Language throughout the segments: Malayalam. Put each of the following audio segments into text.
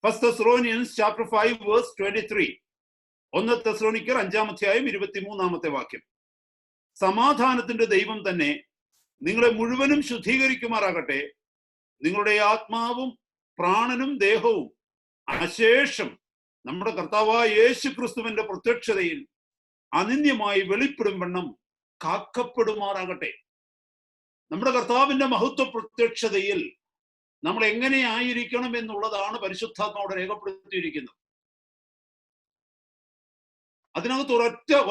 1 Thessalonians chapter 5 verse 23. 1 തെസ്സലോനിക്കർ 5-ാം അധ്യായം 23-ാമത്തെ വാക്യം. സമാധാനത്തിന്റെ ദൈവം തന്നെ നിങ്ങളെ മുഴുവനും ശുദ്ധീകരിക്കുമാറാകട്ടെ. നിങ്ങളുടെ ആത്മാവും പ്രാണനും ദേഹവും അശേഷം നമ്മുടെ കർത്താവായ യേശു ക്രിസ്തുവിന്റെ പ്രത്യക്ഷതയിൽ അനിന്യമായി വെളിപ്പെടും വണ്ണം കാക്കപ്പെടുമാറാകട്ടെ. നമ്മുടെ കർത്താവിന്റെ മഹത്വ പ്രത്യക്ഷതയിൽ നമ്മൾ എങ്ങനെ ആയിരിക്കണം എന്നുള്ളതാണ് പരിശുദ്ധാത്മാവോടെ രേഖപ്പെടുത്തിയിരിക്കുന്നത്. അതിനകത്ത്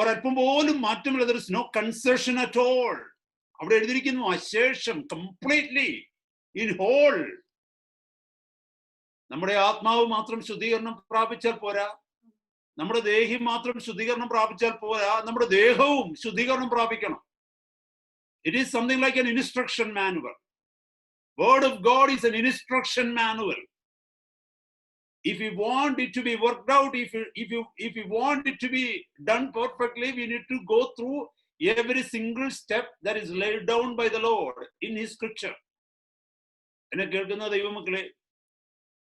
ഒരല്പം പോലും മാറ്റമില്ല. there is no concession at all. അവിടെ എഴുതിയിരിക്കുന്നു അശേഷം, കംപ്ലീറ്റ്ലി, ഇൻ ഹോൾ. നമ്മുടെ ആത്മാവ് മാത്രം ശുദ്ധീകരണം പ്രാപിച്ചാൽ പോരാ, നമ്മുടെ ദേഹി മാത്രം ശുദ്ധീകരണം പ്രാപിച്ചാൽ പോരാ, നമ്മുടെ ദേഹവും ശുദ്ധീകരണം പ്രാപിക്കണം. It is something like an instruction manual. Word of God is an instruction manual. If we want it to be worked out, if we want it to be done perfectly, we need to go through every single step that is laid down by the Lord in His scripture. എന്നെ കേൾക്കുന്ന ദൈവമക്കളെ,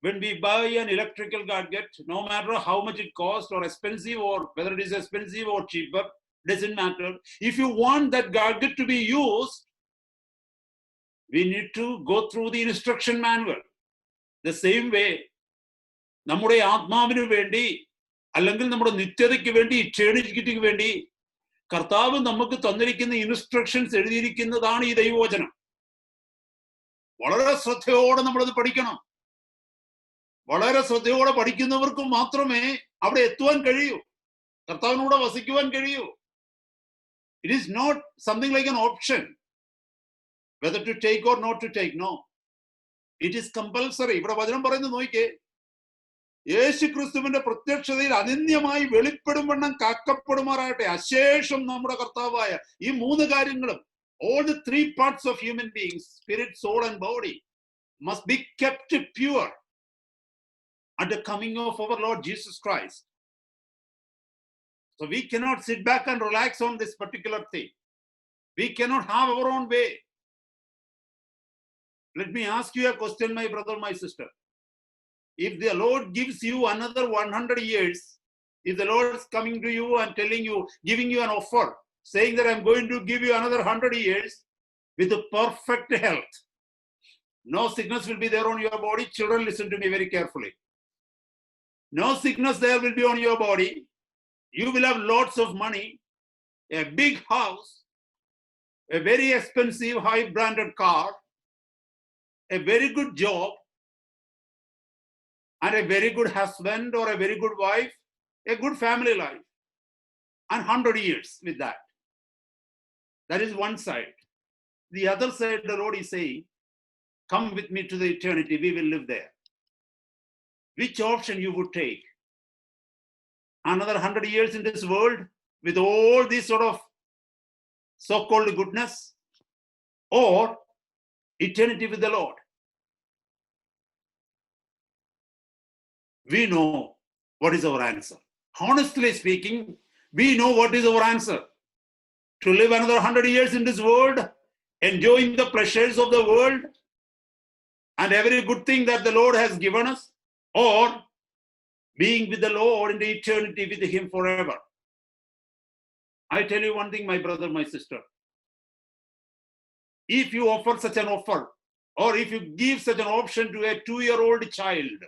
when we buy an electrical gadget, no matter how much it costs or expensive, or whether it is expensive or cheaper, doesn't matter. If you want that gadget to be used, we need to go through the instruction manual. The same way, നമ്മുടെ ആത്മാവിന് വേണ്ടി, അല്ലെങ്കിൽ നമ്മുടെ നിത്യതയ്ക്ക് വേണ്ടി, ഇറ്റേണിറ്റിക്ക് വേണ്ടി കർത്താവ് നമുക്ക് തന്നിരിക്കുന്ന ഇൻസ്ട്രക്ഷൻസ് എഴുതിയിരിക്കുന്നതാണ് ഈ ദൈവവചനം. വളരെ ശ്രദ്ധയോടെ നമ്മളത് പഠിക്കണം. വളരെ ശ്രദ്ധയോടെ പഠിക്കുന്നവർക്ക് മാത്രമേ അവിടെ എത്തുവാൻ കഴിയൂ, കർത്താവിനൂടെ വസിക്കുവാൻ കഴിയൂ. It is not something like an option whether to take or not to take. No, it is compulsory. ഇവിടെ വചനം പറയുന്നത് നോക്കിക്കേ, യേശു ക്രിസ്തുവിന്റെ പ്രത്യക്ഷതയിൽ അനന്യമായി വെളിപ്പെടും വണ്ണം കാക്കപ്പെടുമാറാകട്ടെ. അശേഷം നമ്മുടെ കർത്താവായ ഈ മൂന്ന് കാര്യങ്ങളും, all the three parts of human beings, spirit, soul and body, must be kept pure at the coming of our Lord Jesus Christ. So we cannot sit back and relax on this particular thing. We cannot have our own way. Let me ask you a question, my brother, my sister. If the Lord gives you another 100 years, if the Lord is coming to you and telling you, giving you an offer, saying that I'm going to give you another 100 years with a perfect health, no sickness will be there on your body. Children, listen to me very carefully. No sickness there will be on your body. You will have lots of money, a big house, a very expensive high branded car, a very good job, and a very good husband or a very good wife, a good family life, and 100 years with that. That is one side. The other side, the Lord is saying, come with me to the eternity, we will live there. Which option you would take? Another 100 years in this world with all this sort of so-called goodness, or eternity with the Lord? We know what is our answer. Honestly speaking, we know what is our answer. To live another 100 years in this world, enjoying the pleasures of the world and every good thing that the Lord has given us, or being with the Lord in the eternity with Him forever. I tell you one thing, my brother, my sister. If you offer such an offer, or if you give such an option to a 2-year-old child,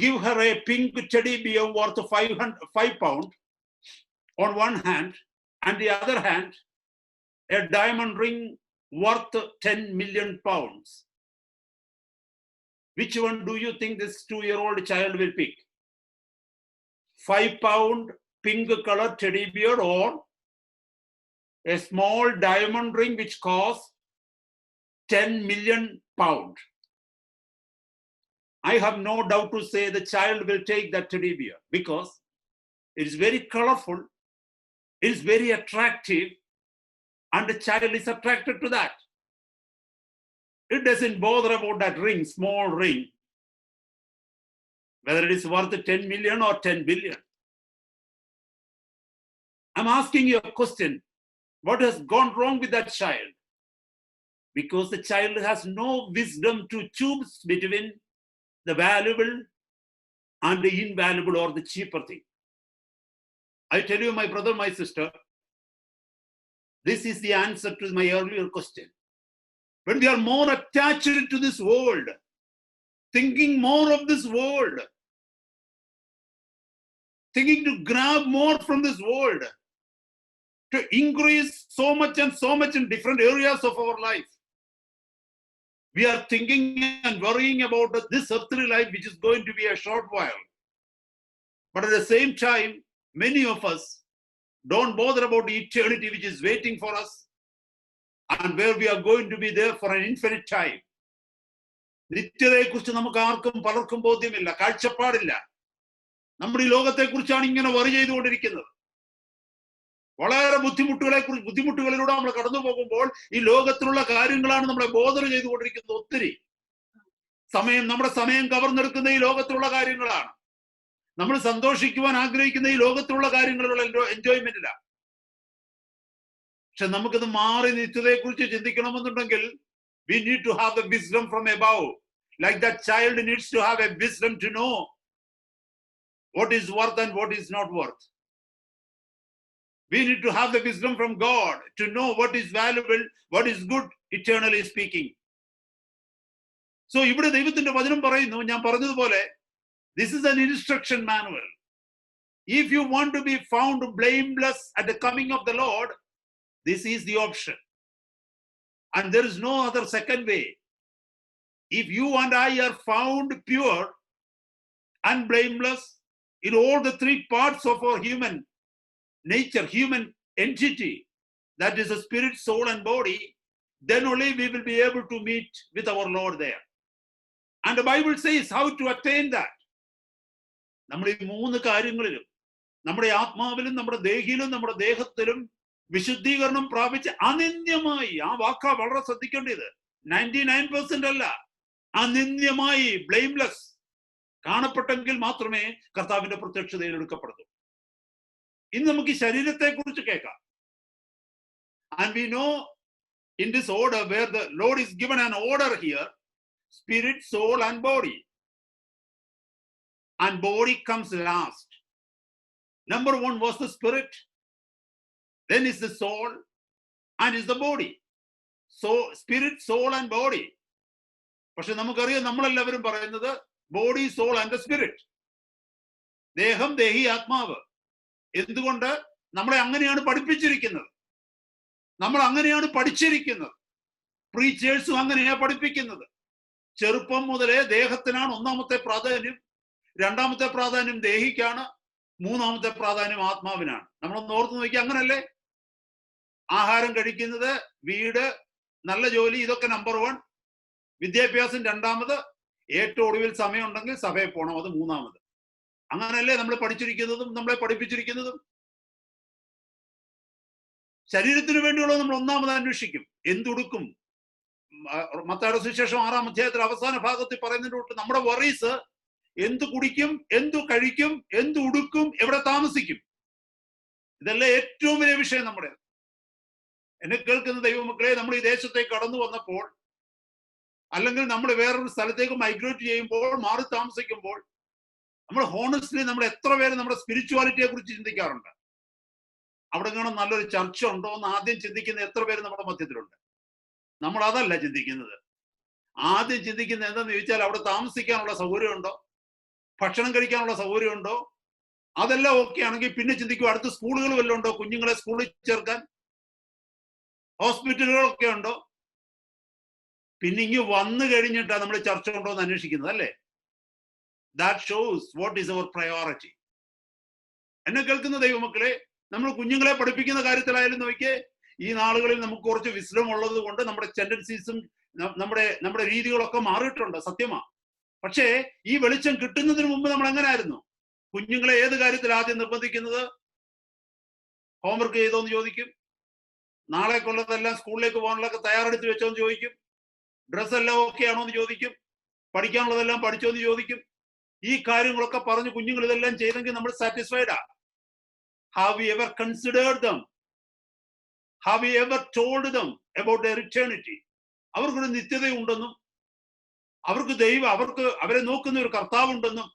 give her a pink teddy bear worth 5 pounds on one hand, and the other hand, a diamond ring worth 10 million pounds. Which one do you think this 2-year-old child will pick? 5 pound pink colored teddy bear, or a small diamond ring which costs 10 million pounds? I have no doubt to say the child will take that teddy bear, because it is very colorful, it is very attractive, and the child is attracted to that. It doesn't bother about that ring, small ring, whether it is worth 10 million or 10 billion. I'm asking you a question. What has gone wrong with that child? because the child has no wisdom to choose between the valuable and the invaluable or the cheaper thing. I tell you, my brother, my sister, this is the answer to my earlier question. When we are more attached to this world, thinking more of this world, thinking to grab more from this world, to increase so much and so much in different areas of our life, we are thinking and worrying about this earthly life, which is going to be a short while. But at the same time, many of us don't bother about the eternity which is waiting for us and where we are going to be there for an infinite time. നിത്യതയെക്കുറിച്ച് നമുക്ക് ആർക്കും പലർക്കും ബോധ്യമില്ല, കാഴ്ചപ്പാടില്ല. നമ്മുടെ ഈ ലോകത്തെക്കുറിച്ചാണ് ഇങ്ങനെ വറി ചെയ്തുകൊണ്ടിരിക്കുന്നത്. വളരെ ബുദ്ധിമുട്ടുകളിലൂടെ നമ്മൾ കടന്നു പോകുമ്പോൾ ഈ ലോകത്തിലുള്ള കാര്യങ്ങളാണ് നമ്മളെ ബോധന ചെയ്തുകൊണ്ടിരിക്കുന്നത്. ഒത്തിരി നമ്മുടെ സമയം കവർന്നെടുക്കുന്ന ഈ ലോകത്തിലുള്ള കാര്യങ്ങളാണ്. നമ്മൾ സന്തോഷിക്കുവാൻ ആഗ്രഹിക്കുന്ന ഈ ലോകത്തിലുള്ള കാര്യങ്ങളിലുള്ള എൻജോയ്മെന്റില്ല. പക്ഷെ നമുക്കിത് മാറി നിത്യതയെക്കുറിച്ച് ചിന്തിക്കണമെന്നുണ്ടെങ്കിൽ we need to have the wisdom from above. Like that child needs to have a wisdom to know what is worth and what is not worth. We need to have the wisdom from God to know what is valuable, what is good, eternally speaking. So ഇവിടെ ദൈവത്തിന്റെ വചനം പറയുന്നു, ഞാൻ പറഞ്ഞതുപോലെ, this is an instruction manual. If you want to be found blameless at the coming of the Lord, this is the option. And there is no other second way. If you and I are found pure and blameless in all the three parts of our human nature, human entity, that is the spirit, soul, and body, then only we will be able to meet with our Lord there. And the Bible says how to attain that. നമ്മുടെ ഈ മൂന്ന് കാര്യങ്ങളിലും, നമ്മുടെ ആത്മാവിലും നമ്മുടെ ദേഹിയിലും നമ്മുടെ ദേഹത്തിലും വിശുദ്ധീകരണം പ്രാപിച്ച് അനിന്യമായി, ആ വാക്കാ വളരെ ശ്രദ്ധിക്കേണ്ടത്, 99% അല്ല, അനിന്യമായി ബ്ലെയിംലെസ് കാണപ്പെട്ടെങ്കിൽ മാത്രമേ കർത്താവിന്റെ പ്രത്യക്ഷതയിൽ എടുക്കപ്പെടുന്നു. ഇന്ന് നമുക്ക് ഈ ശരീരത്തെ കുറിച്ച് കേൾക്കാം. And we know in this order where the Lord is given an order here, spirit, soul, and body. And body comes last. Number one was the spirit, then is the soul, and is the body. So spirit, soul, and body. പക്ഷെ നമുക്കറിയാം, നമ്മളെല്ലാവരും പറയുന്നത് body, soul and the spirit, ദേഹം, ദേഹി, ആത്മാവ്. എന്തുകൊണ്ട്? നമ്മളെ അങ്ങനെയാണ് പഠിപ്പിച്ചിരിക്കുന്നത്, നമ്മൾ അങ്ങനെയാണ് പഠിച്ചിരിക്കുന്നത്. പ്രീച്ചേഴ്സും അങ്ങനെയാണ് പഠിപ്പിക്കുന്നത്. ചെറുപ്പം മുതലേ ദേഹത്തിനാണ് ഒന്നാമത്തെ പ്രാധാന്യം, രണ്ടാമത്തെ പ്രാധാന്യം ദേഹിക്കാണ്, മൂന്നാമത്തെ പ്രാധാന്യം ആത്മാവിനാണ്. നമ്മളൊന്ന് ഓർത്ത് നോക്കി, അങ്ങനല്ലേ? ആഹാരം കഴിക്കുന്നത്, വീട്, നല്ല ജോലി, ഇതൊക്കെ നമ്പർ 1. വിദ്യാഭ്യാസം രണ്ടാമത്, ഏറ്റവും ഒടുവിൽ സമയം ഉണ്ടെങ്കിൽ സഭയിൽ പോകണം, അത് മൂന്നാമത്. അങ്ങനല്ലേ നമ്മൾ പഠിച്ചിരിക്കുന്നതും നമ്മളെ പഠിപ്പിച്ചിരിക്കുന്നതും? ശരീരത്തിന് വേണ്ടിയുള്ളത് നമ്മൾ ഒന്നാമത് അന്വേഷിക്കും. എന്തുടുക്കും? മത്തായിയുടെ സുവിശേഷം 6-ാം അധ്യായത്തിൽ അവസാന ഭാഗത്തിൽ പറയുന്നതിനോട്ട് നമ്മുടെ വറീസ് എന്തു കുടിക്കും, എന്തു കഴിക്കും, എന്തു ഉടുക്കും, എവിടെ താമസിക്കും, ഇതല്ലേ ഏറ്റവും വലിയ വിഷയം നമ്മുടെ. എന്നെ കേൾക്കുന്ന ദൈവമക്കളെ, നമ്മൾ ഈ ദേശത്തേക്ക് കടന്നു വന്നപ്പോൾ, അല്ലെങ്കിൽ നമ്മൾ വേറൊരു സ്ഥലത്തേക്ക് മൈഗ്രേറ്റ് ചെയ്യുമ്പോൾ, മാറി താമസിക്കുമ്പോൾ, നമ്മൾ ഹോണസ്റ്റ്ലി നമ്മൾ എത്ര പേര് നമ്മുടെ സ്പിരിച്വാലിറ്റിയെ കുറിച്ച് ചിന്തിക്കാറുണ്ട്? അവിടെ കാണാൻ നല്ലൊരു ചർച്ച ഉണ്ടോ എന്ന് ആദ്യം ചിന്തിക്കുന്ന എത്ര പേര് നമ്മുടെ മധ്യത്തിലുണ്ട്? നമ്മൾ അതല്ല ചിന്തിക്കുന്നത്. ആദ്യം ചിന്തിക്കുന്നത് എന്താണെന്ന് ചോദിച്ചാൽ, അവിടെ താമസിക്കാനുള്ള സൗകര്യമുണ്ടോ, ഭക്ഷണം കഴിക്കാനുള്ള സൗകര്യമുണ്ടോ? അതെല്ലാം ഓക്കെ ആണെങ്കിൽ പിന്നെ ചിന്തിക്കും, അടുത്ത സ്കൂളുകൾ വല്ലതും ഉണ്ടോ, കുഞ്ഞുങ്ങളെ സ്കൂളിൽ ചേർക്കാൻ, ഹോസ്പിറ്റലുകളൊക്കെ ഉണ്ടോ? പിന്നെ ഇങ്ങ് വന്നു കഴിഞ്ഞിട്ടാണ് നമ്മൾ ചർച്ച ഉണ്ടോ എന്ന് അന്വേഷിക്കുന്നത്, അല്ലേ? That shows what is our priority. എന്നെ കേൾക്കുന്ന ദൈവമക്കളെ, നമ്മൾ കുഞ്ഞുങ്ങളെ പഠിപ്പിക്കുന്ന കാര്യത്തിലായാലും നോക്കിയേ, ഈ നാളുകളിൽ നമുക്ക് കുറച്ച് വിസ്ഡം ഉള്ളത് കൊണ്ട് നമ്മുടെ ടെൻഡൻസീസും നമ്മുടെ രീതികളൊക്കെ മാറിയിട്ടുണ്ട്, സത്യമാണ്. പക്ഷേ ഈ വെളിച്ചം കിട്ടുന്നതിന് മുമ്പ് നമ്മൾ എങ്ങനെയായിരുന്നു? കുഞ്ഞുങ്ങളെ ഏത് കാര്യത്തിൽ ആദ്യം നിർബന്ധിക്കുന്നത്? ഹോംവർക്ക് ചെയ്തോന്ന് ചോദിക്കും, നാളേക്കുള്ളതെല്ലാം സ്കൂളിലേക്ക് പോകാനുള്ളതൊക്കെ തയ്യാറെടുത്ത് വെച്ചോന്ന് ചോദിക്കും, ഡ്രസ്സ് എല്ലാം ഓക്കെ ആണോ എന്ന് ചോദിക്കും, പഠിക്കാനുള്ളതെല്ലാം പഠിച്ചോന്ന് ചോദിക്കും. ഈ കാര്യങ്ങളൊക്കെ പറഞ്ഞ് കുഞ്ഞുങ്ങൾ ഇതെല്ലാം ചെയ്തെങ്കിൽ നമ്മൾ സാറ്റിസ്ഫൈഡാ? Have we ever considered them? Have we ever told them about their eternity? അവർക്കൊരു നിത്യതയുണ്ടെന്നും അവർക്ക് അവരെ നോക്കുന്ന ഒരു കർത്താവുണ്ടെന്നും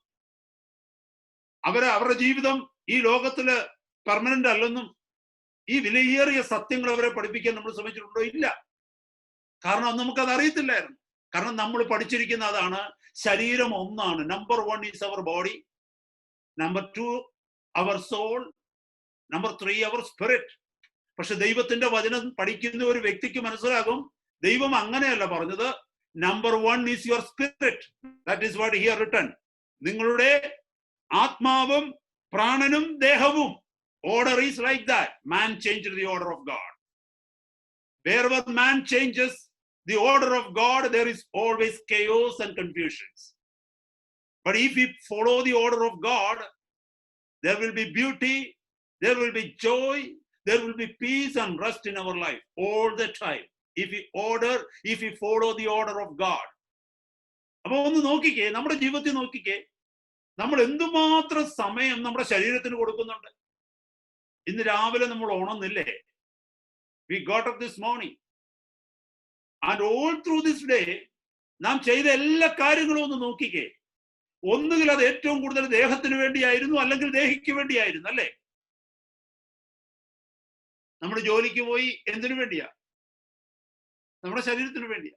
അവരുടെ ജീവിതം ഈ ലോകത്തില് പെർമനന്റ് അല്ലെന്നും ഈ വിലയേറിയ സത്യങ്ങൾ അവരെ പഠിപ്പിക്കാൻ നമ്മൾ ശ്രമിച്ചിട്ടുണ്ടോ? ഇല്ല. കാരണം നമുക്കത് അറിയത്തില്ലായിരുന്നു. കാരണം നമ്മൾ പഠിച്ചിരിക്കുന്ന അതാണ്, ശരീരം ഒന്നാണ്. Number 1 is our body, number 2 our soul, number 3 our spirit. പക്ഷെ ദൈവത്തിന്റെ വചനം പഠിക്കുന്ന ഒരു വ്യക്തിക്ക് മനസ്സിലാകും, ദൈവം അങ്ങനെയല്ല പറഞ്ഞത്. Number 1 is your spirit. That is what here written. നിങ്ങളുടെ ആത്മാവും പ്രാണനും ദേഹവും. Order is like that. Man changed the order of God. Wherever man changes the order of God, there is always chaos and confusions. But if we follow the order of God, there will be beauty, there will be joy, there will be peace and rest in our life all the time. If we follow the order of God. അപ്പോൾ ഒന്ന് നോക്കിക്കേ, നമ്മുടെ ജീവിതത്തിൽ നോക്കിക്കേ, നമ്മൾ എന്തുമാത്രം സമയം നമ്മുടെ ശരീരത്തിന് കൊടുക്കുന്നുണ്ട്. ഇന്ന് രാവിലെ നമ്മൾ ഉണർന്നില്ലേ? We got up this morning and all through this day നാം ചെയ്ത എല്ലാ കാര്യങ്ങളും ഒന്ന് നോക്കിക്കേ. ഒന്നുകിൽ അത് ഏറ്റവും കൂടുതൽ ദേഹത്തിന് വേണ്ടിയായിരുന്നു, അല്ലെങ്കിൽ ദേഹിക്ക് വേണ്ടിയായിരുന്നു, അല്ലേ? നമ്മൾ ജോലിക്ക് പോയി എന്തിനു വേണ്ടിയാ? നമ്മുടെ ശരീരത്തിന് വേണ്ടിയാ.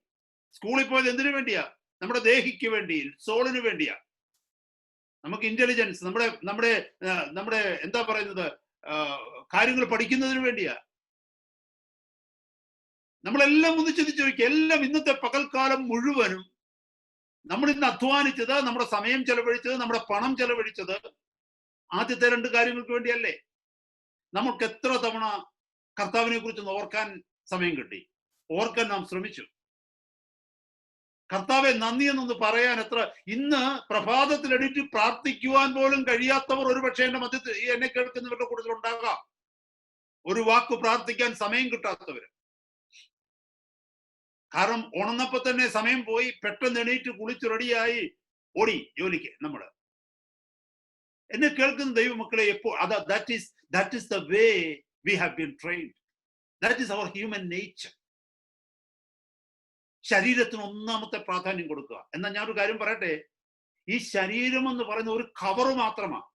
സ്കൂളിൽ പോയത് എന്തിനു വേണ്ടിയാ? നമ്മുടെ ദേഹിക്ക് വേണ്ടി, സോളിന് വേണ്ടിയാ. നമുക്ക് ഇന്റലിജൻസ്, നമ്മുടെ എന്താ പറയുന്നത്, കാര്യങ്ങൾ പഠിക്കുന്നതിന് വേണ്ടിയാ. നമ്മളെല്ലാം ഒന്ന് ചിന്തിച്ചു നോക്കി. എല്ലാം ഇന്നത്തെ പകൽക്കാലം മുഴുവനും നമ്മൾ ഇന്ന് അധ്വാനിച്ചത്, നമ്മുടെ സമയം ചെലവഴിച്ചത്, നമ്മുടെ പണം ചെലവഴിച്ചത് ആദ്യത്തെ 2 കാര്യങ്ങൾക്ക് വേണ്ടിയല്ലേ? നമുക്ക് എത്ര തവണ കർത്താവിനെ കുറിച്ച് ഓർക്കാൻ സമയം കിട്ടി? ഓർക്കാൻ നാം ശ്രമിച്ചു? കർത്താവെ നന്ദി എന്നൊന്ന് പറയാൻ ഇന്ന് പ്രഭാതത്തിൽ എണീറ്റ് പ്രാർത്ഥിക്കുവാൻ പോലും കഴിയാത്തവർ ഒരുപക്ഷെ എന്റെ മധ്യത്തിൽ എന്നെ കേൾക്കുന്നവരുടെ കൂടുതൽ ഉണ്ടാകാം. ഒരു വാക്ക് പ്രാർത്ഥിക്കാൻ സമയം കിട്ടാത്തവര്. കാരണം ഉണർന്നപ്പോ തന്നെ സമയം പോയി, പെട്ടെന്ന് എണീറ്റ് കുളിച്ച് റെഡിയായി ഓടി ജോലിക്ക്. എന്നെ കേൾക്കുന്ന ദൈവമക്കളെ, എപ്പോൾ that is the way we have been trained. That is our human nature. ശരീരത്തിന് ഒന്നാമത്തെ പ്രാധാന്യം കൊടുക്കുക. എന്നാൽ ഞാനൊരു കാര്യം പറയട്ടെ, ഈ ശരീരം എന്ന് പറയുന്ന ഒരു കവർ മാത്രമാണ്.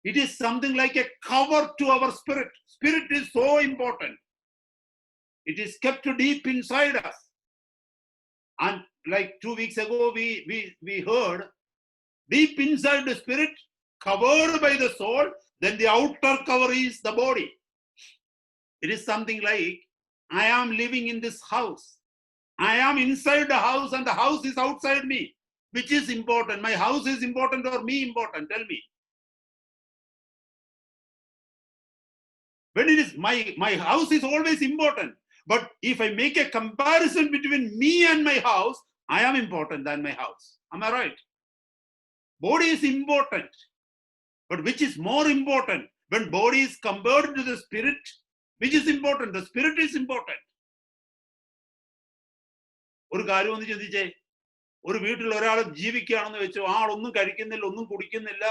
It is something like a cover to our spirit. Spirit is so important. It is kept deep inside us. And like 2 weeks ago, we heard, deep inside the spirit, covered by the soul, then the outer cover is the body. It is something like, I am living in this house. I am inside the house and the house is outside me. Which is important? My house is important or me important? Tell me. When it is my house is always important. But if I make a comparison between me and my house, I am important than my house. Am I right? Body is important. But which is more important? When body is compared to the spirit, which is important? The spirit is important. ഒരു കാര്യം ഒന്ന് ചിന്തിച്ചേ. ഒരു വീട്ടിൽ ഒരാൾ ജീവിക്കുകയാണെന്ന് വെച്ചോ, ആ ആളൊന്നും കഴിക്കുന്നില്ല, ഒന്നും കുടിക്കുന്നില്ല,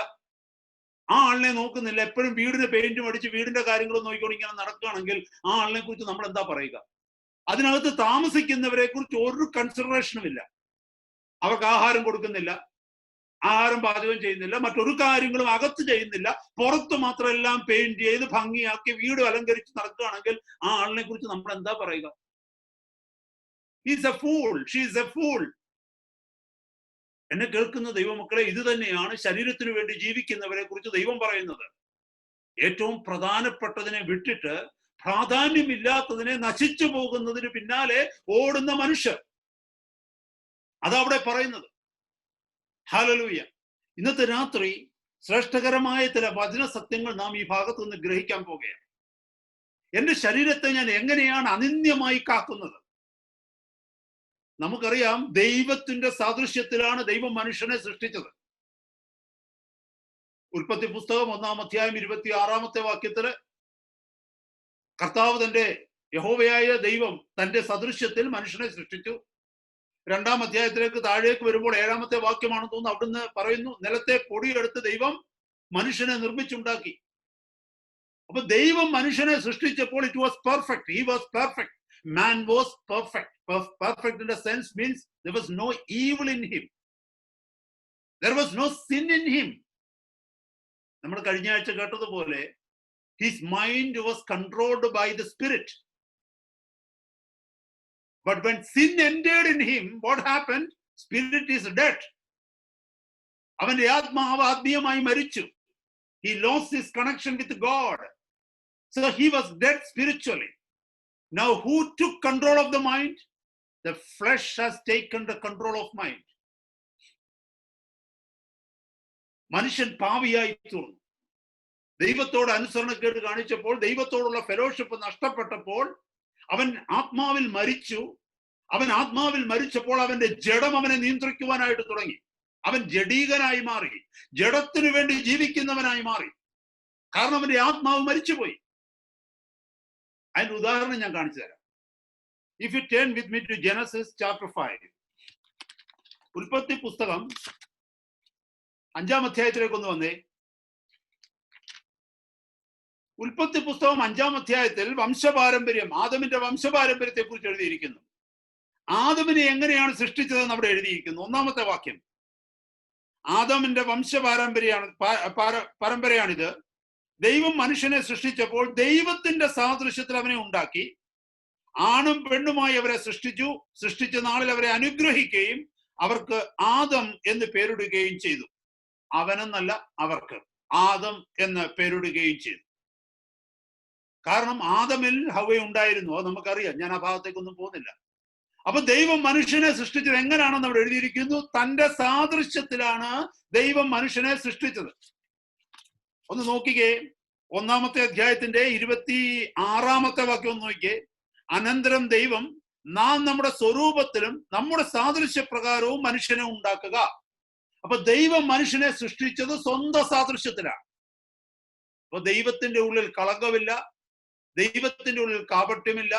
ആ ആളിനെ നോക്കുന്നില്ല, എപ്പോഴും വീടിന് പെയിന്റും അടിച്ച് വീടിന്റെ കാര്യങ്ങളും നോക്കിക്കൊണ്ട് ഇങ്ങനെ നടക്കുകയാണെങ്കിൽ ആ ആളിനെ കുറിച്ച് നമ്മൾ എന്താ പറയുക? അതിനകത്ത് താമസിക്കുന്നവരെ കുറിച്ച് ഒരു കൺസിഡറേഷനും ഇല്ല. അവർക്ക് ആഹാരം കൊടുക്കുന്നില്ല, ആഹാരം പാചകം ചെയ്യുന്നില്ല, മറ്റൊരു കാര്യങ്ങളും അകത്ത് ചെയ്യുന്നില്ല, പുറത്ത് മാത്രം എല്ലാം പെയിന്റ് ചെയ്ത് ഭംഗിയാക്കി വീട് അലങ്കരിച്ച് നടക്കുകയാണെങ്കിൽ ആ ആളിനെ കുറിച്ച് നമ്മൾ എന്താ പറയുക? He is a fool. She is a fool. എന്നെ കേൾക്കുന്ന ദൈവമക്കളെ, ഇത് തന്നെയാണ് ശരീരത്തിന് വേണ്ടി ജീവിക്കുന്നവരെ കുറിച്ച് ദൈവം പറയുന്നത്. ഏറ്റവും പ്രധാനപ്പെട്ടതിനെ വിട്ടിട്ട് പ്രാധാന്യമില്ലാത്തതിനെ, നശിച്ചു പോകുന്നതിന് പിന്നാലെ ഓടുന്ന മനുഷ്യർ, അതവിടെ പറയുന്നത്. ഹല്ലേലൂയ. ഇന്നത്തെ രാത്രി ശ്രേഷ്ഠകരമായ ചില വചന സത്യങ്ങൾ നാം ഈ ഭാഗത്ത് നിന്ന് ഗ്രഹിക്കാൻ പോകുകയാണ്. എന്റെ ശരീരത്തെ ഞാൻ എങ്ങനെയാണ് അനിന്യമായി കാക്കുന്നത്? നമുക്കറിയാം, ദൈവത്തിന്റെ സാദൃശ്യത്തിലാണ് ദൈവം മനുഷ്യനെ സൃഷ്ടിച്ചത്. ഉൽപ്പത്തി പുസ്തകം 1-ാം അധ്യായം 26-ാമത്തെ വാക്യത്തില് കർത്താവ് തന്റെ യഹോവയായ ദൈവം തന്റെ സദൃശ്യത്തിൽ മനുഷ്യനെ സൃഷ്ടിച്ചു. 2-ാം അധ്യായത്തിലേക്ക് താഴേക്ക് വരുമ്പോൾ 7-ാമത്തെ വാക്യമാണെന്ന് തോന്നുന്നു, അവിടുന്ന് പറയുന്നു, നിലത്തെ പൊടിയെടുത്ത് ദൈവം മനുഷ്യനെ നിർമ്മിച്ചുണ്ടാക്കി. അപ്പൊ ദൈവം മനുഷ്യനെ സൃഷ്ടിച്ചപ്പോൾ it was perfect. He was perfect. Man was perfect. Perfect in the sense means there was no evil in him. There was no sin in him. നമ്മൾ കഴിഞ്ഞ ആഴ്ച കേട്ടതുപോലെ his mind was controlled by the spirit. But when sin entered in him, what happened? Spirit is dead. അവന്റെ ആത്മാവ് ആത്മീയമായി മരിച്ചു. He lost his connection with God. So he was dead spiritually. Now who took control of the mind? The flesh has taken the control of mind. മനുഷ്യൻ പാപിയായി തീർന്നു. ദൈവത്തോട് അനുസരണക്കേട് കാണിച്ചപ്പോൾ, ദൈവത്തോടുള്ള ഫെലോഷിപ്പ് നഷ്ടപ്പെട്ടപ്പോൾ അവൻ ആത്മാവിൽ മരിച്ചു. അവൻ ആത്മാവിൽ മരിച്ചപ്പോൾ അവന്റെ ജഡം അവനെ നിയന്ത്രിക്കുവാനായിട്ട് തുടങ്ങി. അവൻ ജഡീകനായി മാറി, ജഡത്തിനു വേണ്ടി ജീവിക്കുന്നവനായി മാറി. കാരണം അവന്റെ ആത്മാവ് മരിച്ചുപോയി. അതിന്റെ ഉദാഹരണം ഞാൻ കാണിച്ചു തരാം. If you turn with me to Genesis chapter 5, ഉൽപ്പത്തി പുസ്തകം 5-ാം അധ്യായത്തിലേക്ക് ഒന്ന് വന്നേ. ഉൽപ്പത്തി പുസ്തകം 5-ാം അധ്യായത്തിൽ വംശപാരമ്പര്യം, ആദമിന്റെ വംശപാരമ്പര്യത്തെ കുറിച്ച് എഴുതിയിരിക്കുന്നു. ആദമിനെ എങ്ങനെയാണ് സൃഷ്ടിച്ചതെന്ന് അവിടെ എഴുതിയിരിക്കുന്നു. 1-ാമത്തെ വാക്യം. ആദമിന്റെ പരമ്പരയാണിത്. ദൈവം മനുഷ്യനെ സൃഷ്ടിച്ചപ്പോൾ ദൈവത്തിന്റെ സാദൃശ്യത്തിൽ അവനെ ഉണ്ടാക്കി, ആണും പെണ്ണുമായി അവരെ സൃഷ്ടിച്ചു. സൃഷ്ടിച്ച നാളിൽ അവരെ അനുഗ്രഹിക്കുകയും അവർക്ക് ആദം എന്ന് പേരിടുകയും ചെയ്തു. അവനെന്നല്ല, അവർക്ക് ആദം എന്ന് പേരിടുകയും ചെയ്തു. കാരണം ആദമിൽ ഹവ്വ ഉണ്ടായിരുന്നു, അത് നമുക്കറിയാം. ഞാൻ ആ ഭാഗത്തേക്കൊന്നും പോകുന്നില്ല. അപ്പൊ ദൈവം മനുഷ്യനെ സൃഷ്ടിച്ചത് എങ്ങനെയാണെന്ന് അവിടെ എഴുതിയിരിക്കുന്നു. തന്റെ സാദൃശ്യത്തിലാണ് ദൈവം മനുഷ്യനെ സൃഷ്ടിച്ചത്. ഒന്ന് നോക്കിക്കേ, 1-ാമത്തെ അധ്യായത്തിന്റെ 26-ാമത്തെ വാക്യം ഒന്ന് നോക്കിക്കേ. അനന്തരം ദൈവം, നാം നമ്മുടെ സ്വരൂപത്തിലും നമ്മുടെ സാദൃശ്യപ്രകാരവും മനുഷ്യനെ ഉണ്ടാക്കുക. അപ്പൊ ദൈവം മനുഷ്യനെ സൃഷ്ടിച്ചത് സ്വന്തം സാദൃശ്യത്തിലാണ്. അപ്പൊ ദൈവത്തിന്റെ ഉള്ളിൽ കളങ്കമില്ല, ദൈവത്തിന്റെ ഉള്ളിൽ കാപട്യമില്ല.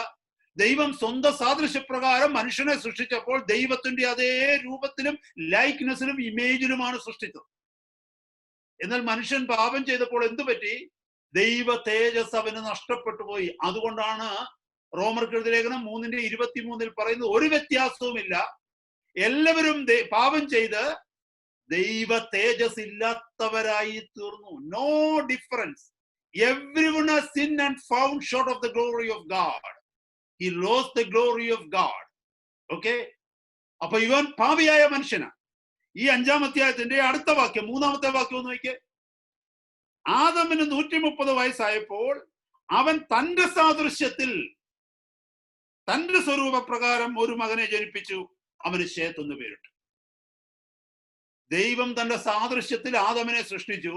ദൈവം സ്വന്തം സാദൃശ്യപ്രകാരം മനുഷ്യനെ സൃഷ്ടിച്ചപ്പോൾ ദൈവത്തിന്റെ അതേ രൂപത്തിലും ലൈക്നെസ്സിലും ഇമേജിലുമാണ് സൃഷ്ടിച്ചത്. എന്നാൽ മനുഷ്യൻ പാപം ചെയ്തപ്പോൾ എന്തു പറ്റി? ദൈവ തേജസ് അവന് നഷ്ടപ്പെട്ടു പോയി. അതുകൊണ്ടാണ് റോമർക്കെഴുതിയ ലേഖനം 3:23 പറയുന്നത്, ഒരു വ്യത്യാസവുമില്ല, എല്ലാവരും പാപം ചെയ്ത് ദൈവ തേജസ് ഇല്ലാത്തവരായി തീർന്നു. No difference. Everyone has sinned and found short of the glory of God. He lost the glory of God. Okay? അപ്പൊ ഇവൻ പാപിയായ മനുഷ്യനാ. ഈ 5-ാം അധ്യായത്തിന്റെ അടുത്ത വാക്യം, 3-ാമത്തെ വാക്യം ഒന്ന് നോക്കിയേ. ആദമിന് 130 വയസ്സായപ്പോൾ അവൻ തന്റെ സാദൃശ്യത്തിൽ തന്റെ സ്വരൂപപ്രകാരം ഒരു മകനെ ജനിപ്പിച്ചു, അവന് ശേത്ത് എന്ന് പേരിട്ടു. ദൈവം തന്റെ സാദൃശ്യത്തിൽ ആദമിനെ സൃഷ്ടിച്ചു.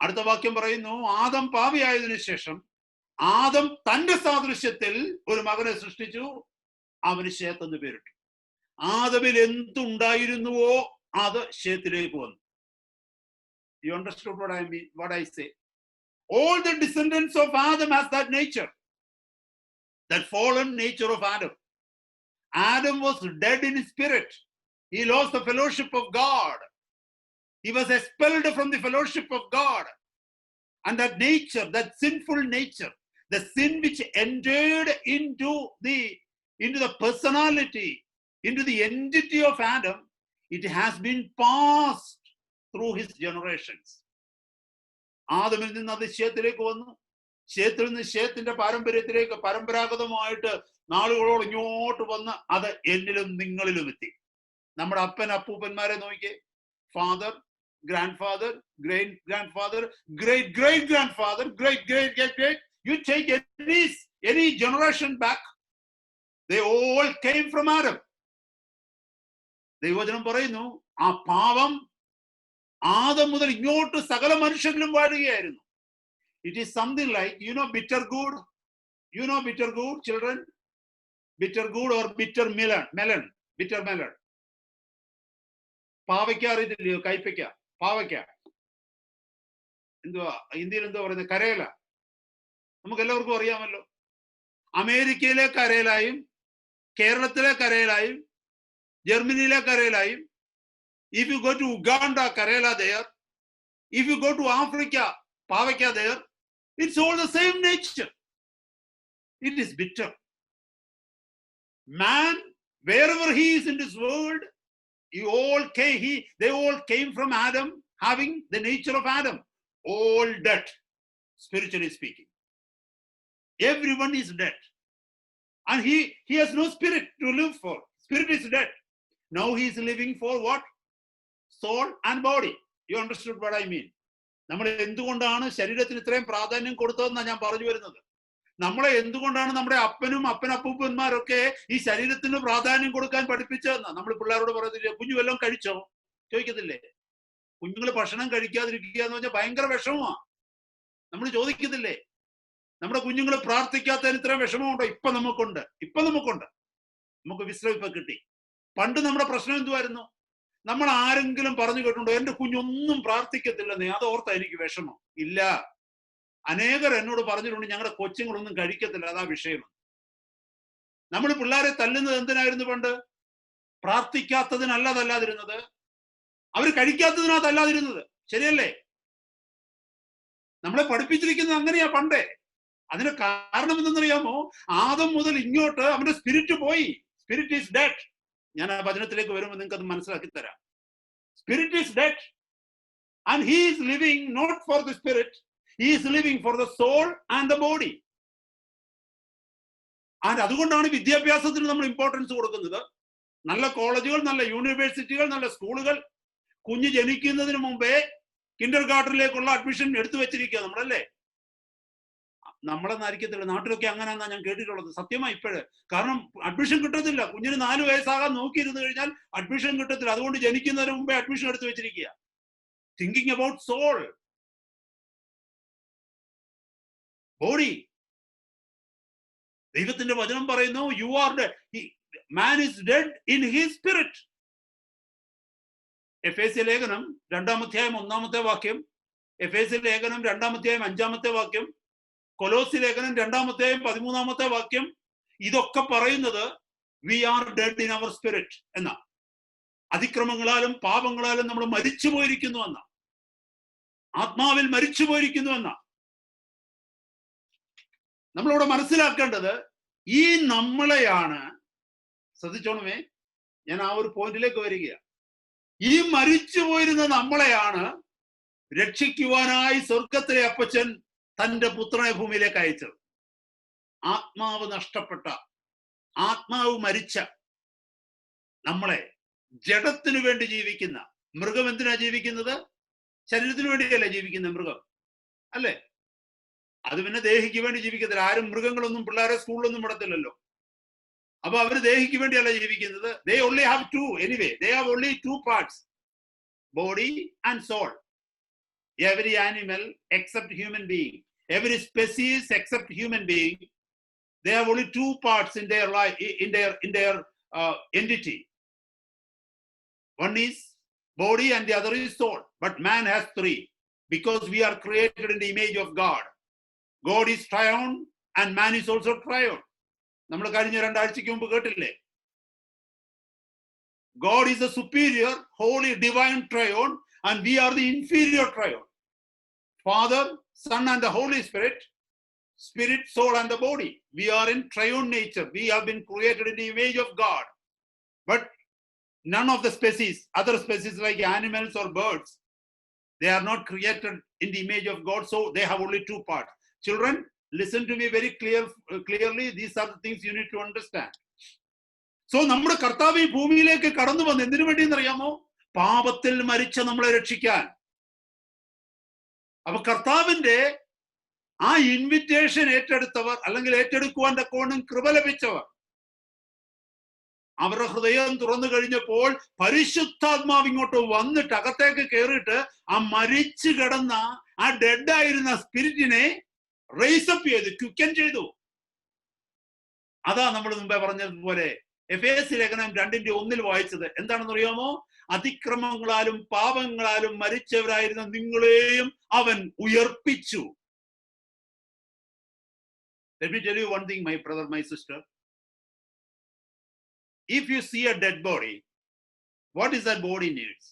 അടുത്ത വാക്യം പറയുന്നു, ആദം പാപിയായതിനു ശേഷം ആദം തന്റെ സാദൃശ്യത്തിൽ ഒരു മകനെ സൃഷ്ടിച്ചു, അവന് ശേത്ത് എന്ന് പേരിട്ടു. ആദമിൽ എന്തുണ്ടായിരുന്നുവോ അത് ശേത്തിലേക്ക് വന്നു. You understood what I say? All the descendants of Adam has that nature, that fallen nature of Adam. Adam was dead in spirit. He lost the fellowship of God. He was expelled from the fellowship of God. And that nature, that sinful nature, the sin which entered into the personality, into the entity of Adam, it has been passed through his generations. ആദമിൽ നിന്ന് അത് ശേത്തിലേക്ക് വന്നു. ശേത്തിൽ നിന്ന് ശേത്തിന്റെ പാരമ്പര്യത്തിലേക്ക് പരമ്പരാഗതമായിട്ട് നാളുകളോട് ഇങ്ങോട്ട് വന്ന് അത് എന്നിലും നിങ്ങളിലും എത്തി. നമ്മുടെ അപ്പൻ അപ്പൂപ്പന്മാരെ നോക്കിയേ. Father, grandfather, great grandfather, great great grandfather, great great great great. You take any generation back, they all came from Adam. ദൈവവചനം പറയുന്നു, ആ പാപം ആദം മുതൽ ഇങ്ങോട്ട് സകല മനുഷ്യരിലും വാഴുകയായിരുന്നു. It is something like, bitter gourd. You know bitter gourd, children? Bitter gourd or bitter melon. Bitter melon. പാവയ്ക്ക അറിയത്തില്ലയോ? കൈപ്പയ്ക്ക, പാവയ്ക്ക, എന്തുവാ ഹിന്ദിയിൽ എന്തോ പറയുന്നത്? കരേല. നമുക്ക് എല്ലാവർക്കും അറിയാമല്ലോ. അമേരിക്കയിലെ കരേലായും കേരളത്തിലെ കരേലായും ജർമ്മനിയിലെ കരേലായും. If you go to Uganda, Karela there. If you go to Africa, Pavaka there. It's all the same nature. It is bitter. Man, wherever he is in this world, they all came from Adam, having the nature of Adam. All dead, spiritually speaking. Everyone is dead. And he has no spirit to live for. Spirit is dead. Now he is living for what? Soul and body. You understood what I mean? നമ്മൾ എന്തുകൊണ്ടാണ് ശരീരത്തിന് ഇത്രയും പ്രാധാന്യം കൊടുത്തതെന്നാണ് ഞാൻ പറഞ്ഞു വരുന്നത്. നമ്മളെ എന്തുകൊണ്ടാണ് നമ്മുടെ അപ്പനും അപ്പനപ്പൂപ്പന്മാരൊക്കെ ഈ ശരീരത്തിന് പ്രാധാന്യം കൊടുക്കാൻ പഠിപ്പിച്ചതെന്നാ. നമ്മൾ പിള്ളേരോട് പറയത്തില്ലേ, കുഞ്ഞു വല്ലതും കഴിച്ചോ ചോദിക്കത്തില്ലേ? കുഞ്ഞുങ്ങൾ ഭക്ഷണം കഴിക്കാതിരിക്കുക എന്ന് പറഞ്ഞാൽ ഭയങ്കര വിഷമമാണ്. നമ്മൾ ചോദിക്കത്തില്ലേ, നമ്മുടെ കുഞ്ഞുങ്ങൾ പ്രാർത്ഥിക്കാത്തതിന് ഇത്രയും വിഷമമുണ്ടോ? ഇപ്പൊ നമുക്കുണ്ട്. നമുക്ക് വിശ്രമം ഇപ്പൊ കിട്ടി. പണ്ട് നമ്മുടെ പ്രശ്നം എന്തുവായിരുന്നു? നമ്മൾ ആരെങ്കിലും പറഞ്ഞു കേട്ടുണ്ടോ എന്റെ കുഞ്ഞൊന്നും പ്രാർത്ഥിക്കത്തില്ലെന്നേ, അത് ഓർത്താ എനിക്ക് വിഷമം? ഇല്ല. അനേകർ എന്നോട് പറഞ്ഞിട്ടുണ്ട് ഞങ്ങളുടെ കൊച്ചുങ്ങളൊന്നും കഴിക്കത്തില്ല, അതാ വിഷയം. നമ്മൾ പിള്ളേരെ തല്ലുന്നത് എന്തിനായിരുന്നു പണ്ട്? പ്രാർത്ഥിക്കാത്തതിനല്ലാതല്ലാതിരുന്നത്, അവർ കഴിക്കാത്തതിനകത്തല്ലാതിരുന്നത്. ശരിയല്ലേ? നമ്മളെ പഠിപ്പിച്ചിരിക്കുന്നത് അങ്ങനെയാ പണ്ടേ. അതിന് കാരണം എന്തെന്നറിയാമോ? ആദം മുതൽ ഇങ്ങോട്ട് അവന്റെ സ്പിരിറ്റ് പോയി. Spirit is dead. ഞാൻ ആ വചനത്തിലേക്ക് വരുമ്പോൾ നിങ്ങൾക്ക് അത് മനസ്സിലാക്കി തരാം. Spirit is dead and he is living not for the spirit, he is living for the soul and the body. And അതുകൊണ്ടാണ് വിദ്യാഭ്യാസത്തിന് നമ്മൾ ഇമ്പോർട്ടൻസ് കൊടുക്കുന്നത്. നല്ല കോളേജുകൾ, നല്ല യൂണിവേഴ്സിറ്റികൾ, നല്ല സ്കൂളുകൾ. കുഞ്ഞ് ജനിക്കുന്നതിന് മുമ്പേ കിൻഡർ ഗാർഡനിലേക്കുള്ള അഡ്മിഷൻ എടുത്തു വെച്ചിരിക്കുക നമ്മളല്ലേ. നമ്മളെന്നായിരിക്കത്തില്ല, നാട്ടിലൊക്കെ അങ്ങനെയാണെന്നാ ഞാൻ കേട്ടിട്ടുള്ളത്. സത്യമായി ഇപ്പോഴ്. കാരണം അഡ്മിഷൻ കിട്ടത്തില്ല. കുഞ്ഞിന് 4 വയസ്സാകാൻ നോക്കിയിരുന്നു കഴിഞ്ഞാൽ അഡ്മിഷൻ കിട്ടത്തില്ല. അതുകൊണ്ട് ജനിക്കുന്നതിന് മുമ്പേ അഡ്മിഷൻ എടുത്തു വെച്ചിരിക്കുക. Thinking about soul, body. ദൈവത്തിന്റെ വചനം പറയുന്നു, you are man is dead in his spirit. എഫേസ്യ ലേഖനം 2-ാം അധ്യായം 1-ാമത്തെ വാക്യം, എഫേസ്യ ലേഖനം 2-ാം അധ്യായം 5-ാമത്തെ വാക്യം, കൊലോസി ലേഖനം 2-ാം അധ്യായം 13-ാമത്തെ വാക്യം, ഇതൊക്കെ പറയുന്നത് we are dead in our spirit എന്നാ. അതിക്രമങ്ങളാലും പാപങ്ങളാലും നമ്മൾ മരിച്ചു പോയിരിക്കുന്നു എന്നാ. ആത്മാവിൽ മരിച്ചു പോയിരിക്കുന്നു എന്നാ. നമ്മളിവിടെ മനസ്സിലാക്കേണ്ടത് ഈ നമ്മളെയാണ്. ശ്രദ്ധിച്ചോണമേ, ഞാൻ ആ ഒരു പോയിന്റിലേക്ക് വരികയാണ്. ഈ മരിച്ചു പോയിരുന്ന നമ്മളെയാണ് രക്ഷിക്കുവാനായി സ്വർഗത്തിലെ അപ്പച്ചൻ തന്റെ പുത്രനെ ഭൂമിയിലേക്ക് അയച്ചത്. ആത്മാവ് നഷ്ടപ്പെട്ട, ആത്മാവ് മരിച്ച നമ്മളെ, ജഡത്തിനു വേണ്ടി ജീവിക്കുന്ന മൃഗം എന്തിനാ ജീവിക്കുന്നത്? ശരീരത്തിന് വേണ്ടിയല്ലേ ജീവിക്കുന്ന മൃഗം, അല്ലേ? അത് പിന്നെ ദേഹിക്ക് വേണ്ടി ജീവിക്കത്തില്ല. ആരും മൃഗങ്ങളൊന്നും പിള്ളേരെ സ്കൂളിലൊന്നും വിടത്തില്ലല്ലോ. അപ്പൊ അവര് ദേഹിക്ക് വേണ്ടിയല്ല ജീവിക്കുന്നത്. They only have two anyway. They have only 2 parts, body and soul. Every animal except human being, every species except human being, they have only 2 parts in their life, in their entity. One is body and the other is soul. But man has 3 because we are created in the image of God. God is triune and man is also triune. നമ്മൾ കഴിഞ്ഞ 2 ആഴ്ചയ്ക്ക് മുമ്പ് കേട്ടില്ലേ? God is the superior, holy, divine triune and we are the inferior triune. Father, Son and the Holy Spirit, spirit, soul and the body. We are in triune nature. We have been created in the image of God. But none of the species, other species like animals or birds, they are not created in the image of God, so they have only 2 parts. Children, listen to me very clearly. These are the things you need to understand. So നമ്മുടെ കർത്താവ് ഈ ഭൂമിയിലേക്ക് കടന്നു വന്ന് എന്തിനു വേണ്ടിയെന്ന് അറിയാമോ? പാപത്തിൽ മരിച്ച നമ്മളെ രക്ഷിക്കാൻ. അപ്പൊ കർത്താവിന്റെ ആ ഇൻവിറ്റേഷൻ ഏറ്റെടുത്തവർ, അല്ലെങ്കിൽ ഏറ്റെടുക്കുവാൻ തക്കവണ്ണം കൃപ ലഭിച്ചവർ, അവരുടെ ഹൃദയം തുറന്നു കഴിഞ്ഞപ്പോൾ പരിശുദ്ധാത്മാവ് ഇങ്ങോട്ട് വന്നിട്ട് അകത്തേക്ക് കയറിയിട്ട് ആ മരിച്ചു കിടന്ന, ആ ഡെഡ് ആയിരുന്ന സ്പിരിറ്റിനെ റേസപ്പ് ചെയ്തു, ക്വിക്കൻ ചെയ്തു. അതാ നമ്മൾ മുമ്പേ പറഞ്ഞതുപോലെ എഫേസ്യ ലേഖനം 2:1 വായിച്ചത്. എന്താണെന്ന് അറിയാമോ? അതിക്രമങ്ങളാലും പാപങ്ങളാലും മരിച്ചവരായിരുന്ന നിങ്ങളെയും അവൻ ഉയർപ്പിച്ചു. Let me tell you one thing, my brother, my sister. If you see a dead body, what is that body needs?